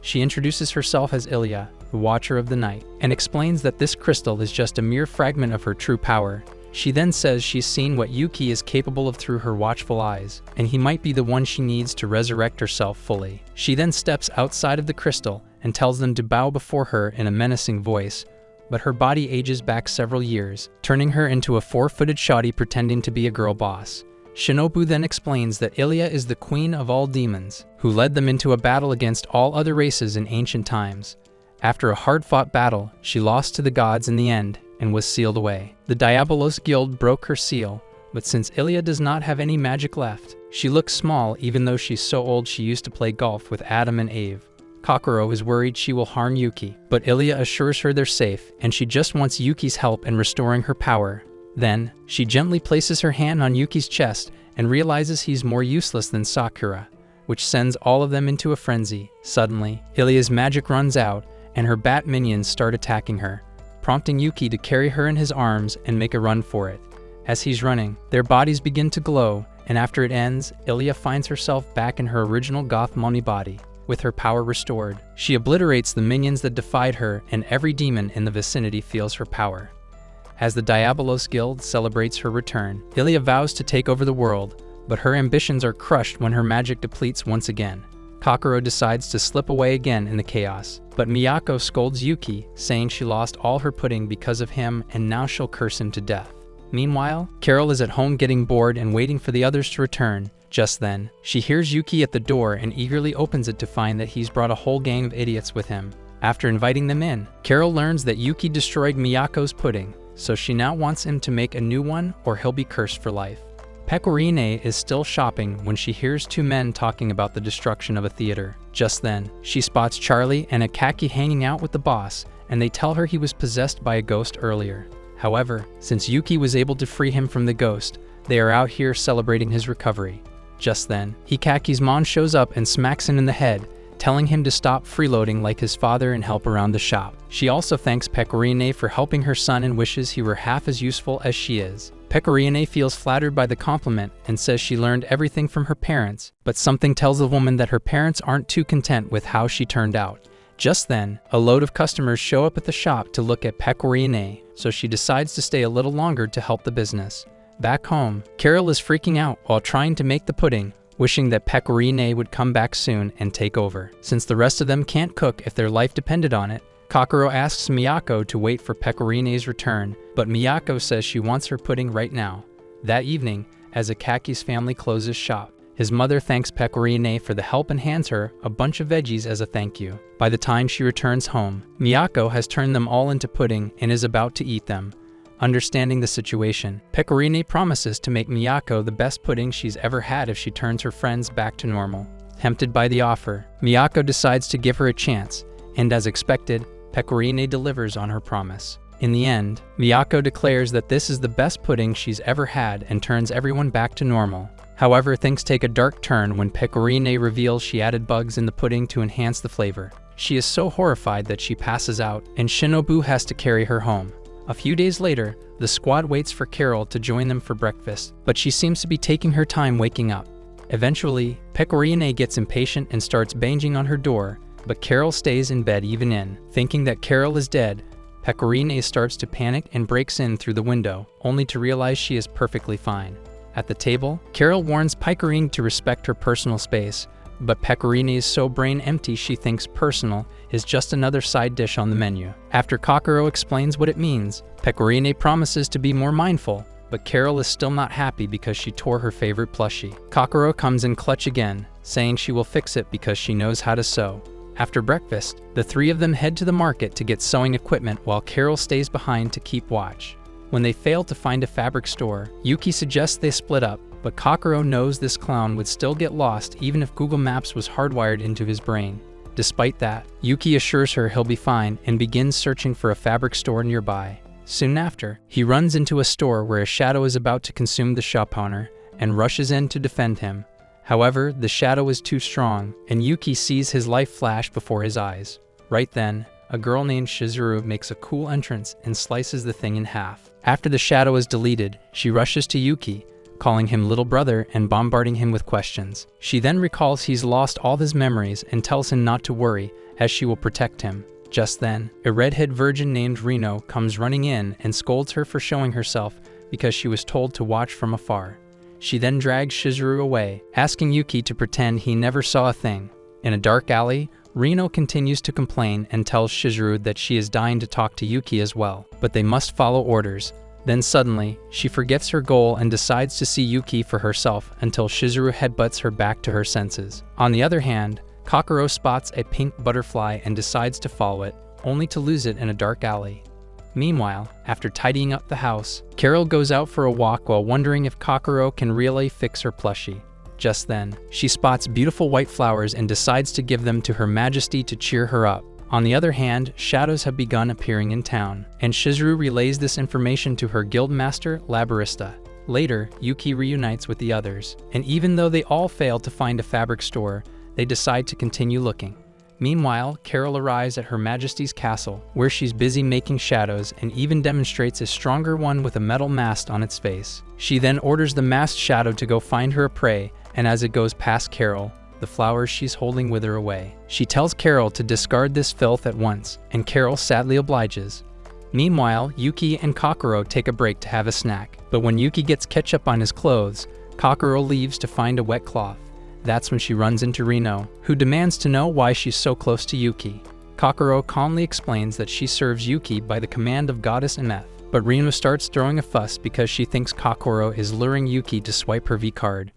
She introduces herself as Ilya, the Watcher of the Night, and explains that this crystal is just a mere fragment of her true power. She then says she's seen what Yuki is capable of through her watchful eyes, and he might be the one she needs to resurrect herself fully. She then steps outside of the crystal and tells them to bow before her in a menacing voice, but her body ages back several years, turning her into a four-footed shoddy pretending to be a girl boss. Shinobu then explains that Ilya is the queen of all demons, who led them into a battle against all other races in ancient times. After a hard-fought battle, she lost to the gods in the end and was sealed away. The Diabolos Guild broke her seal, but since Ilya does not have any magic left, she looks small even though she's so old she used to play golf with Adam and Eve. Kokoro is worried she will harm Yuki, but Ilya assures her they're safe and she just wants Yuki's help in restoring her power. Then, she gently places her hand on Yuki's chest and realizes he's more useless than Sakura, which sends all of them into a frenzy. Suddenly, Ilya's magic runs out and her bat minions start attacking her, prompting Yuki to carry her in his arms and make a run for it. As he's running, their bodies begin to glow, and after it ends, Ilya finds herself back in her original goth mummy body. With her power restored, she obliterates the minions that defied her, and every demon in the vicinity feels her power. As the Diabolos Guild celebrates her return, Ilya vows to take over the world, but her ambitions are crushed when her magic depletes once again. Kokoro decides to slip away again in the chaos, but Miyako scolds Yuki, saying she lost all her pudding because of him and now she'll curse him to death. Meanwhile, Carol is at home getting bored and waiting for the others to return. Just then, she hears Yuki at the door and eagerly opens it to find that he's brought a whole gang of idiots with him. After inviting them in, Carol learns that Yuki destroyed Miyako's pudding, so she now wants him to make a new one or he'll be cursed for life. Pecorine is still shopping when she hears two men talking about the destruction of a theater. Just then, she spots Charlie and Akaki hanging out with the boss, and they tell her he was possessed by a ghost earlier. However, since Yuki was able to free him from the ghost, they are out here celebrating his recovery. Just then, Hikaki's mom shows up and smacks him in the head, telling him to stop freeloading like his father and help around the shop. She also thanks Pecorine for helping her son and wishes he were half as useful as she is. Pecorine feels flattered by the compliment and says she learned everything from her parents, but something tells the woman that her parents aren't too content with how she turned out. Just then, a load of customers show up at the shop to look at Pecorine, so she decides to stay a little longer to help the business. Back home, Carol is freaking out while trying to make the pudding, wishing that Pecorine would come back soon and take over. Since the rest of them can't cook if their life depended on it, Kokoro asks Miyako to wait for Pecorine's return, but Miyako says she wants her pudding right now. That evening, as Akaki's family closes shop, his mother thanks Pecorine for the help and hands her a bunch of veggies as a thank you. By the time she returns home, Miyako has turned them all into pudding and is about to eat them. Understanding the situation, Pecorine promises to make Miyako the best pudding she's ever had if she turns her friends back to normal. Tempted by the offer, Miyako decides to give her a chance, and as expected, Pecorine delivers on her promise. In the end, Miyako declares that this is the best pudding she's ever had and turns everyone back to normal. However, things take a dark turn when Pecorine reveals she added bugs in the pudding to enhance the flavor. She is so horrified that she passes out, and Shinobu has to carry her home. A few days later, the squad waits for Carol to join them for breakfast, but she seems to be taking her time waking up. Eventually, Pecorine gets impatient and starts banging on her door, but Carol stays in bed even in. Thinking that Carol is dead, Pecorine starts to panic and breaks in through the window, only to realize she is perfectly fine. At the table, Carol warns Pecorine to respect her personal space, but Pecorine is so brain empty she thinks personal is just another side dish on the menu. After Kokoro explains what it means, Pecorine promises to be more mindful, but Carol is still not happy because she tore her favorite plushie. Kokoro comes in clutch again, saying she will fix it because she knows how to sew. After breakfast, the three of them head to the market to get sewing equipment while Carol stays behind to keep watch. When they fail to find a fabric store, Yuki suggests they split up, but Kokoro knows this clown would still get lost even if Google Maps was hardwired into his brain. Despite that, Yuki assures her he'll be fine and begins searching for a fabric store nearby. Soon after, he runs into a store where a shadow is about to consume the shop owner and rushes in to defend him. However, the shadow is too strong, and Yuki sees his life flash before his eyes. Right then, a girl named Shizuru makes a cool entrance and slices the thing in half. After the shadow is deleted, she rushes to Yuki, calling him little brother and bombarding him with questions. She then recalls he's lost all his memories and tells him not to worry, as she will protect him. Just then, a redhead virgin named Reno comes running in and scolds her for showing herself because she was told to watch from afar. She then drags Shizuru away, asking Yuki to pretend he never saw a thing. In a dark alley, Reno continues to complain and tells Shizuru that she is dying to talk to Yuki as well, but they must follow orders. Then suddenly, she forgets her goal and decides to see Yuki for herself until Shizuru headbutts her back to her senses. On the other hand, Kokoro spots a pink butterfly and decides to follow it, only to lose it in a dark alley. Meanwhile, after tidying up the house, Carol goes out for a walk while wondering if Kokoro can really fix her plushie. Just then, she spots beautiful white flowers and decides to give them to Her Majesty to cheer her up. On the other hand, shadows have begun appearing in town, and Shizuru relays this information to her guildmaster, Labarista. Later, Yuki reunites with the others, and even though they all fail to find a fabric store, they decide to continue looking. Meanwhile, Carol arrives at Her Majesty's castle, where she's busy making shadows and even demonstrates a stronger one with a metal mast on its face. She then orders the masked shadow to go find her a prey, and as it goes past Carol, the flowers she's holding wither away. She tells Carol to discard this filth at once, and Carol sadly obliges. Meanwhile, Yuki and Kokoro take a break to have a snack, but when Yuki gets ketchup on his clothes, Kokoro leaves to find a wet cloth. That's when she runs into Reno, who demands to know why she's so close to Yuki. Kokoro calmly explains that she serves Yuki by the command of Goddess Emeth, but Reno starts throwing a fuss because she thinks Kokoro is luring Yuki to swipe her V card.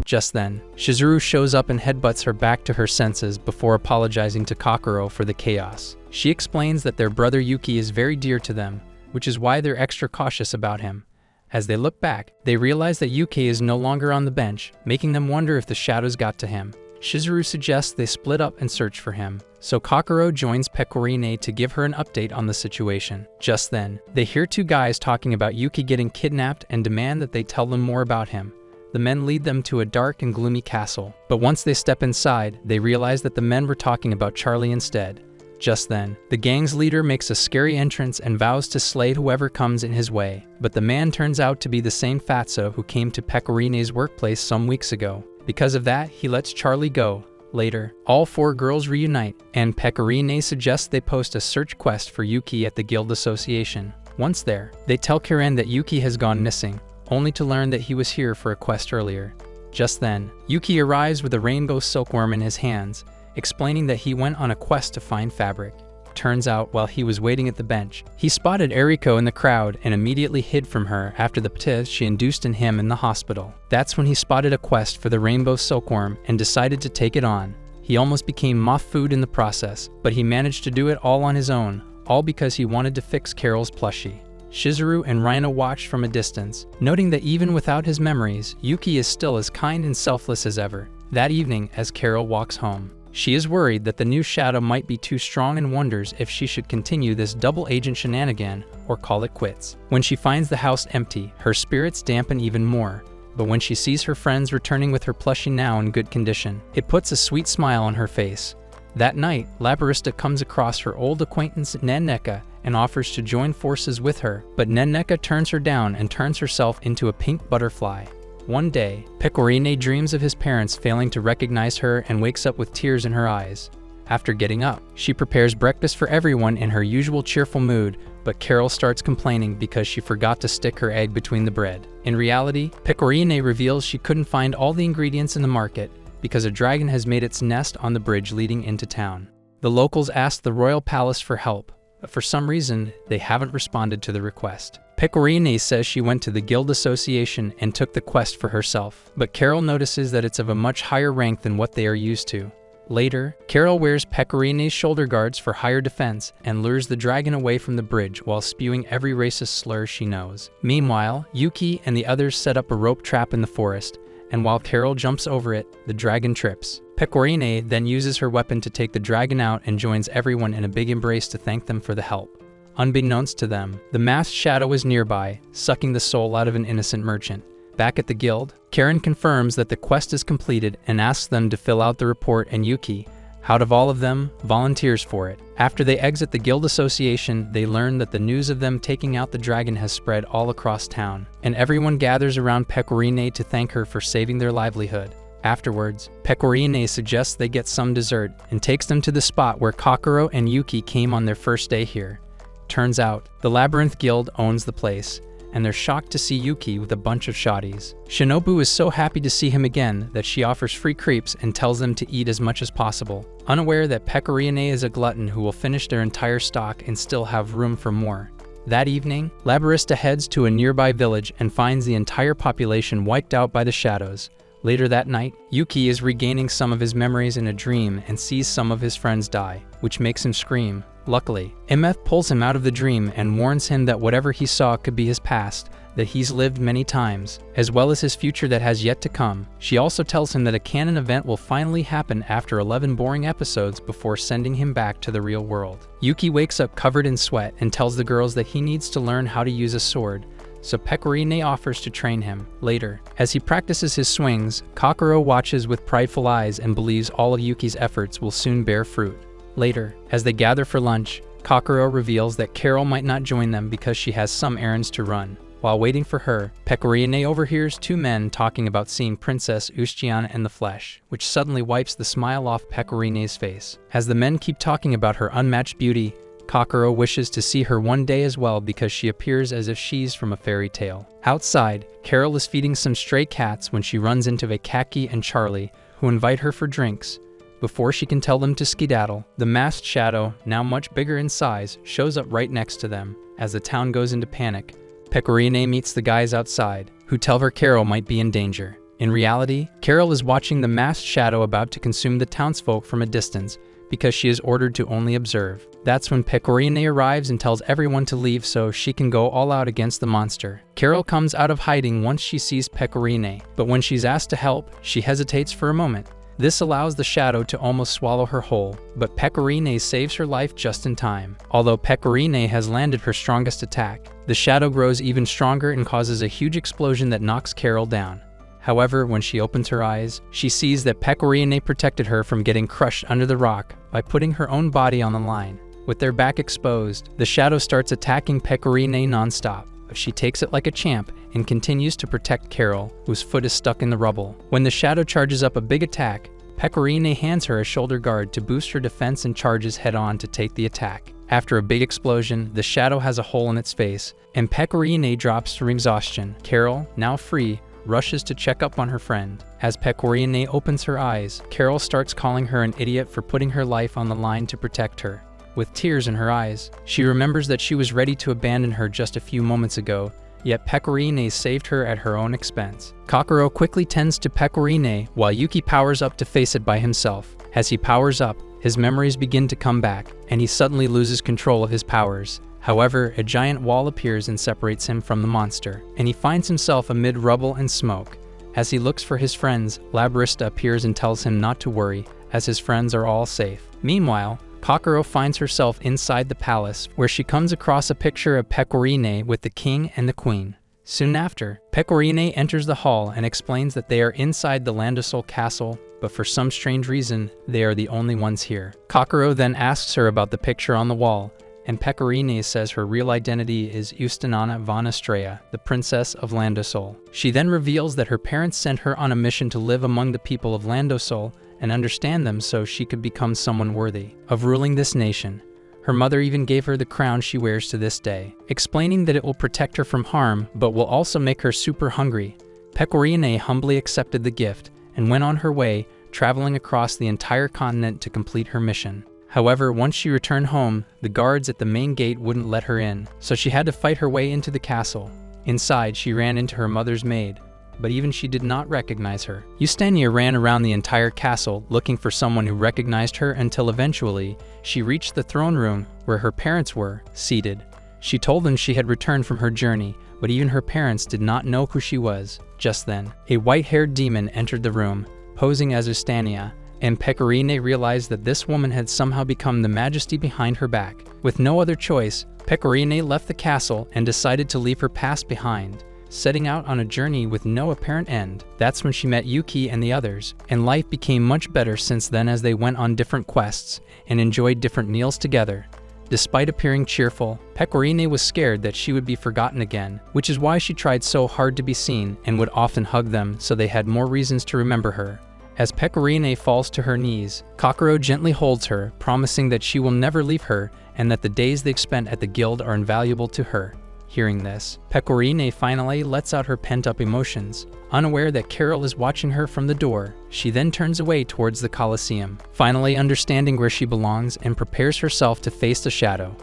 Just then, Shizuru shows up and headbutts her back to her senses before apologizing to Kokoro for the chaos. She explains that their brother Yuki is very dear to them, which is why they're extra cautious about him. As they look back, they realize that Yuki is no longer on the bench, making them wonder if the shadows got to him. Shizuru suggests they split up and search for him, so Kokoro joins Pecorine to give her an update on the situation. Just then, they hear two guys talking about Yuki getting kidnapped and demand that they tell them more about him. The men lead them to a dark and gloomy castle, but once they step inside, they realize that the men were talking about Charlie instead. Just then, the gang's leader makes a scary entrance and vows to slay whoever comes in his way, but the man turns out to be the same fatso who came to Pecorine's workplace some weeks ago. Because of that, he lets Charlie go. Later, all four girls reunite, and Pecorine suggests they post a search quest for Yuki at the Guild Association. Once there, they tell Karen that Yuki has gone missing, only to learn that he was here for a quest earlier. Just then, Yuki arrives with a rainbow silkworm in his hands, explaining that he went on a quest to find fabric. Turns out, while he was waiting at the bench, he spotted Eriko in the crowd and immediately hid from her after the ptis she induced in him in the hospital. That's when he spotted a quest for the rainbow silkworm and decided to take it on. He almost became moth food in the process, but he managed to do it all on his own, all because he wanted to fix Carol's plushie. Shizuru and Rhino watched from a distance, noting that even without his memories, Yuki is still as kind and selfless as ever. That evening, as Carol walks home, she is worried that the new shadow might be too strong and wonders if she should continue this double agent shenanigan or call it quits. When she finds the house empty, her spirits dampen even more. But when she sees her friends returning with her plushie now in good condition, it puts a sweet smile on her face. That night, Labarista comes across her old acquaintance Nenneka and offers to join forces with her, but Nenneka turns her down and turns herself into a pink butterfly. One day, Pecorine dreams of his parents failing to recognize her and wakes up with tears in her eyes. After getting up, she prepares breakfast for everyone in her usual cheerful mood, but Carol starts complaining because she forgot to stick her egg between the bread. In reality, Pecorine reveals she couldn't find all the ingredients in the market because a dragon has made its nest on the bridge leading into town. The locals ask the royal palace for help, but for some reason, they haven't responded to the request. Pecorine says she went to the guild association and took the quest for herself, but Carol notices that it's of a much higher rank than what they are used to. Later, Carol wears Pecorine's shoulder guards for higher defense and lures the dragon away from the bridge while spewing every racist slur she knows. Meanwhile, Yuki and the others set up a rope trap in the forest, and while Carol jumps over it, the dragon trips. Pecorine then uses her weapon to take the dragon out and joins everyone in a big embrace to thank them for the help. Unbeknownst to them, the masked shadow is nearby, sucking the soul out of an innocent merchant. Back at the guild, Karen confirms that the quest is completed and asks them to fill out the report, and Yuki, out of all of them, volunteers for it. After they exit the guild association, they learn that the news of them taking out the dragon has spread all across town, and everyone gathers around Pecorine to thank her for saving their livelihood. Afterwards, Pecorine suggests they get some dessert and takes them to the spot where Kokoro and Yuki came on their first day here. Turns out, the Labyrinth Guild owns the place, and they're shocked to see Yuki with a bunch of shotties. Shinobu is so happy to see him again that she offers free crepes and tells them to eat as much as possible, unaware that Pecorine is a glutton who will finish their entire stock and still have room for more. That evening, Labarista heads to a nearby village and finds the entire population wiped out by the shadows. Later that night, Yuki is regaining some of his memories in a dream and sees some of his friends die, which makes him scream. Luckily, MF pulls him out of the dream and warns him that whatever he saw could be his past, that he's lived many times, as well as his future that has yet to come. She also tells him that a canon event will finally happen after 11 boring episodes before sending him back to the real world. Yuki wakes up covered in sweat and tells the girls that he needs to learn how to use a sword, so Pecorine offers to train him. Later, as he practices his swings, Kokoro watches with prideful eyes and believes all of Yuki's efforts will soon bear fruit. Later, as they gather for lunch, Kokoro reveals that Carol might not join them because she has some errands to run. While waiting for her, Pecorine overhears two men talking about seeing Princess Ustiana in the flesh, which suddenly wipes the smile off Pecorine's face. As the men keep talking about her unmatched beauty, Kokoro wishes to see her one day as well because she appears as if she's from a fairy tale. Outside, Carol is feeding some stray cats when she runs into Vakaki and Charlie, who invite her for drinks. Before she can tell them to skedaddle, the masked shadow, now much bigger in size, shows up right next to them. As the town goes into panic, Pecorine meets the guys outside, who tell her Carol might be in danger. In reality, Carol is watching the masked shadow about to consume the townsfolk from a distance because she is ordered to only observe. That's when Pecorine arrives and tells everyone to leave so she can go all out against the monster. Carol comes out of hiding once she sees Pecorine, but when she's asked to help, she hesitates for a moment. This allows the shadow to almost swallow her whole, but Pecorine saves her life just in time. Although Pecorine has landed her strongest attack, the shadow grows even stronger and causes a huge explosion that knocks Carol down. However, when she opens her eyes, she sees that Pecorine protected her from getting crushed under the rock by putting her own body on the line. With their back exposed, the shadow starts attacking Pecorine non-stop, but she takes it like a champ and continues to protect Carol, whose foot is stuck in the rubble. When the shadow charges up a big attack, Pecorine hands her a shoulder guard to boost her defense and charges head-on to take the attack. After a big explosion, the shadow has a hole in its face, and Pecorine drops from exhaustion. Carol, now free, rushes to check up on her friend. As Pecorine opens her eyes, Carol starts calling her an idiot for putting her life on the line to protect her. With tears in her eyes, she remembers that she was ready to abandon her just a few moments ago, yet Pecorine saved her at her own expense. Kokoro quickly tends to Pecorine while Yuki powers up to face it by himself. As he powers up, his memories begin to come back, and he suddenly loses control of his powers. However, a giant wall appears and separates him from the monster, and he finds himself amid rubble and smoke. As he looks for his friends, Labarista appears and tells him not to worry, as his friends are all safe. Meanwhile, Kokoro finds herself inside the palace, where she comes across a picture of Pecorine with the king and the queen. Soon after, Pecorine enters the hall and explains that they are inside the Landosol castle, but for some strange reason, they are the only ones here. Kokoro then asks her about the picture on the wall, and Pecorine says her real identity is Ustanana von Estrella, the princess of Landosol. She then reveals that her parents sent her on a mission to live among the people of Landosol and understand them so she could become someone worthy of ruling this nation. Her mother even gave her the crown she wears to this day, explaining that it will protect her from harm but will also make her super hungry. Pecorine humbly accepted the gift and went on her way, traveling across the entire continent to complete her mission. However, once she returned home, the guards at the main gate wouldn't let her in, so she had to fight her way into the castle. Inside, she ran into her mother's maid, but even she did not recognize her. Eustania ran around the entire castle looking for someone who recognized her until eventually she reached the throne room where her parents were seated. She told them she had returned from her journey, but even her parents did not know who she was. Just then, a white-haired demon entered the room, posing as Eustania, and Pecorine realized that this woman had somehow become the majesty behind her back. With no other choice, Pecorine left the castle and decided to leave her past behind, setting out on a journey with no apparent end. That's when she met Yuki and the others, and life became much better since then as they went on different quests and enjoyed different meals together. Despite appearing cheerful, Pecorine was scared that she would be forgotten again, which is why she tried so hard to be seen and would often hug them so they had more reasons to remember her. As Pecorine falls to her knees, Kokoro gently holds her, promising that she will never leave her and that the days they've spent at the guild are invaluable to her. Hearing this, Pecorine finally lets out her pent-up emotions. Unaware that Carol is watching her from the door, she then turns away towards the Colosseum, finally understanding where she belongs and prepares herself to face the shadow.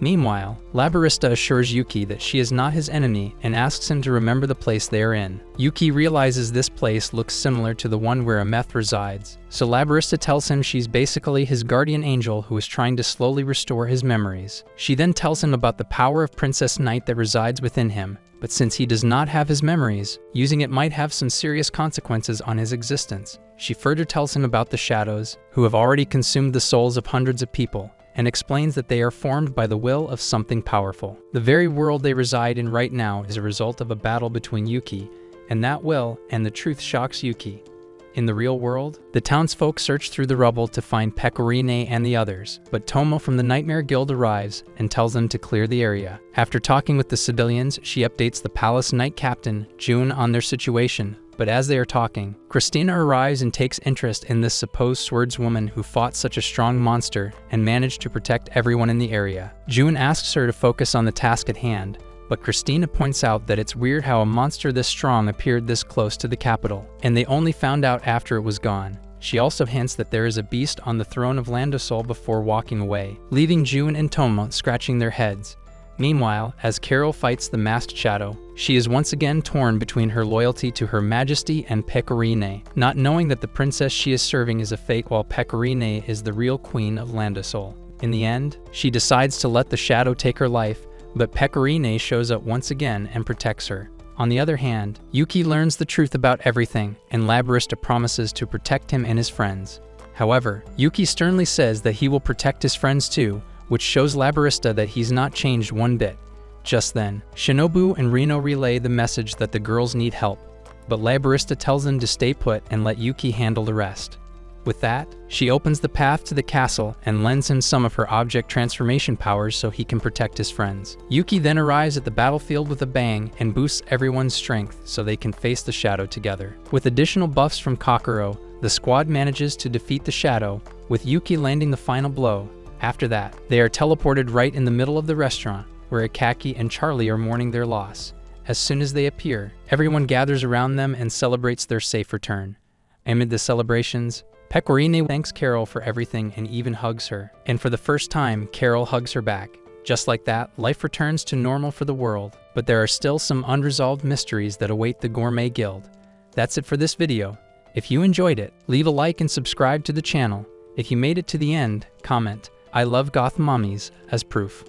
Meanwhile, Labarista assures Yuki that she is not his enemy and asks him to remember the place they are in. Yuki realizes this place looks similar to the one where Ameth resides, so Labarista tells him she's basically his guardian angel who is trying to slowly restore his memories. She then tells him about the power of Princess Night that resides within him, but since he does not have his memories, using it might have some serious consequences on his existence. She further tells him about the shadows, who have already consumed the souls of hundreds of people, and explains that they are formed by the will of something powerful. The very world they reside in right now is a result of a battle between Yuki and that will, and the truth shocks Yuki. In the real world, the townsfolk search through the rubble to find Pecorine and the others, but Tomo from the Nightmare Guild arrives and tells them to clear the area. After talking with the civilians, she updates the palace knight captain, June, on their situation. But as they are talking, Christina arrives and takes interest in this supposed swordswoman who fought such a strong monster and managed to protect everyone in the area. June asks her to focus on the task at hand, but Christina points out that it's weird how a monster this strong appeared this close to the capital, and they only found out after it was gone. She also hints that there is a beast on the throne of Landosol before walking away, leaving June and Tomo scratching their heads. Meanwhile, as Carol fights the masked shadow, she is once again torn between her loyalty to Her Majesty and Pecorine, not knowing that the princess she is serving is a fake while Pecorine is the real queen of Landosol. In the end, she decides to let the shadow take her life, but Pecorine shows up once again and protects her. On the other hand, Yuki learns the truth about everything, and Labarista promises to protect him and his friends. However, Yuki sternly says that he will protect his friends too, which shows Labarista that he's not changed one bit. Just then, Shinobu and Reno relay the message that the girls need help, but Labarista tells them to stay put and let Yuki handle the rest. With that, she opens the path to the castle and lends him some of her object transformation powers so he can protect his friends. Yuki then arrives at the battlefield with a bang and boosts everyone's strength so they can face the shadow together. With additional buffs from Kokoro, the squad manages to defeat the shadow, with Yuki landing the final blow. After that, they are teleported right in the middle of the restaurant, where Akaki and Charlie are mourning their loss. As soon as they appear, everyone gathers around them and celebrates their safe return. Amid the celebrations, Pecorine thanks Carol for everything and even hugs her. And for the first time, Carol hugs her back. Just like that, life returns to normal for the world, but there are still some unresolved mysteries that await the Gourmet Guild. That's it for this video. If you enjoyed it, leave a like and subscribe to the channel. If you made it to the end, comment, "I love goth mommies," as proof.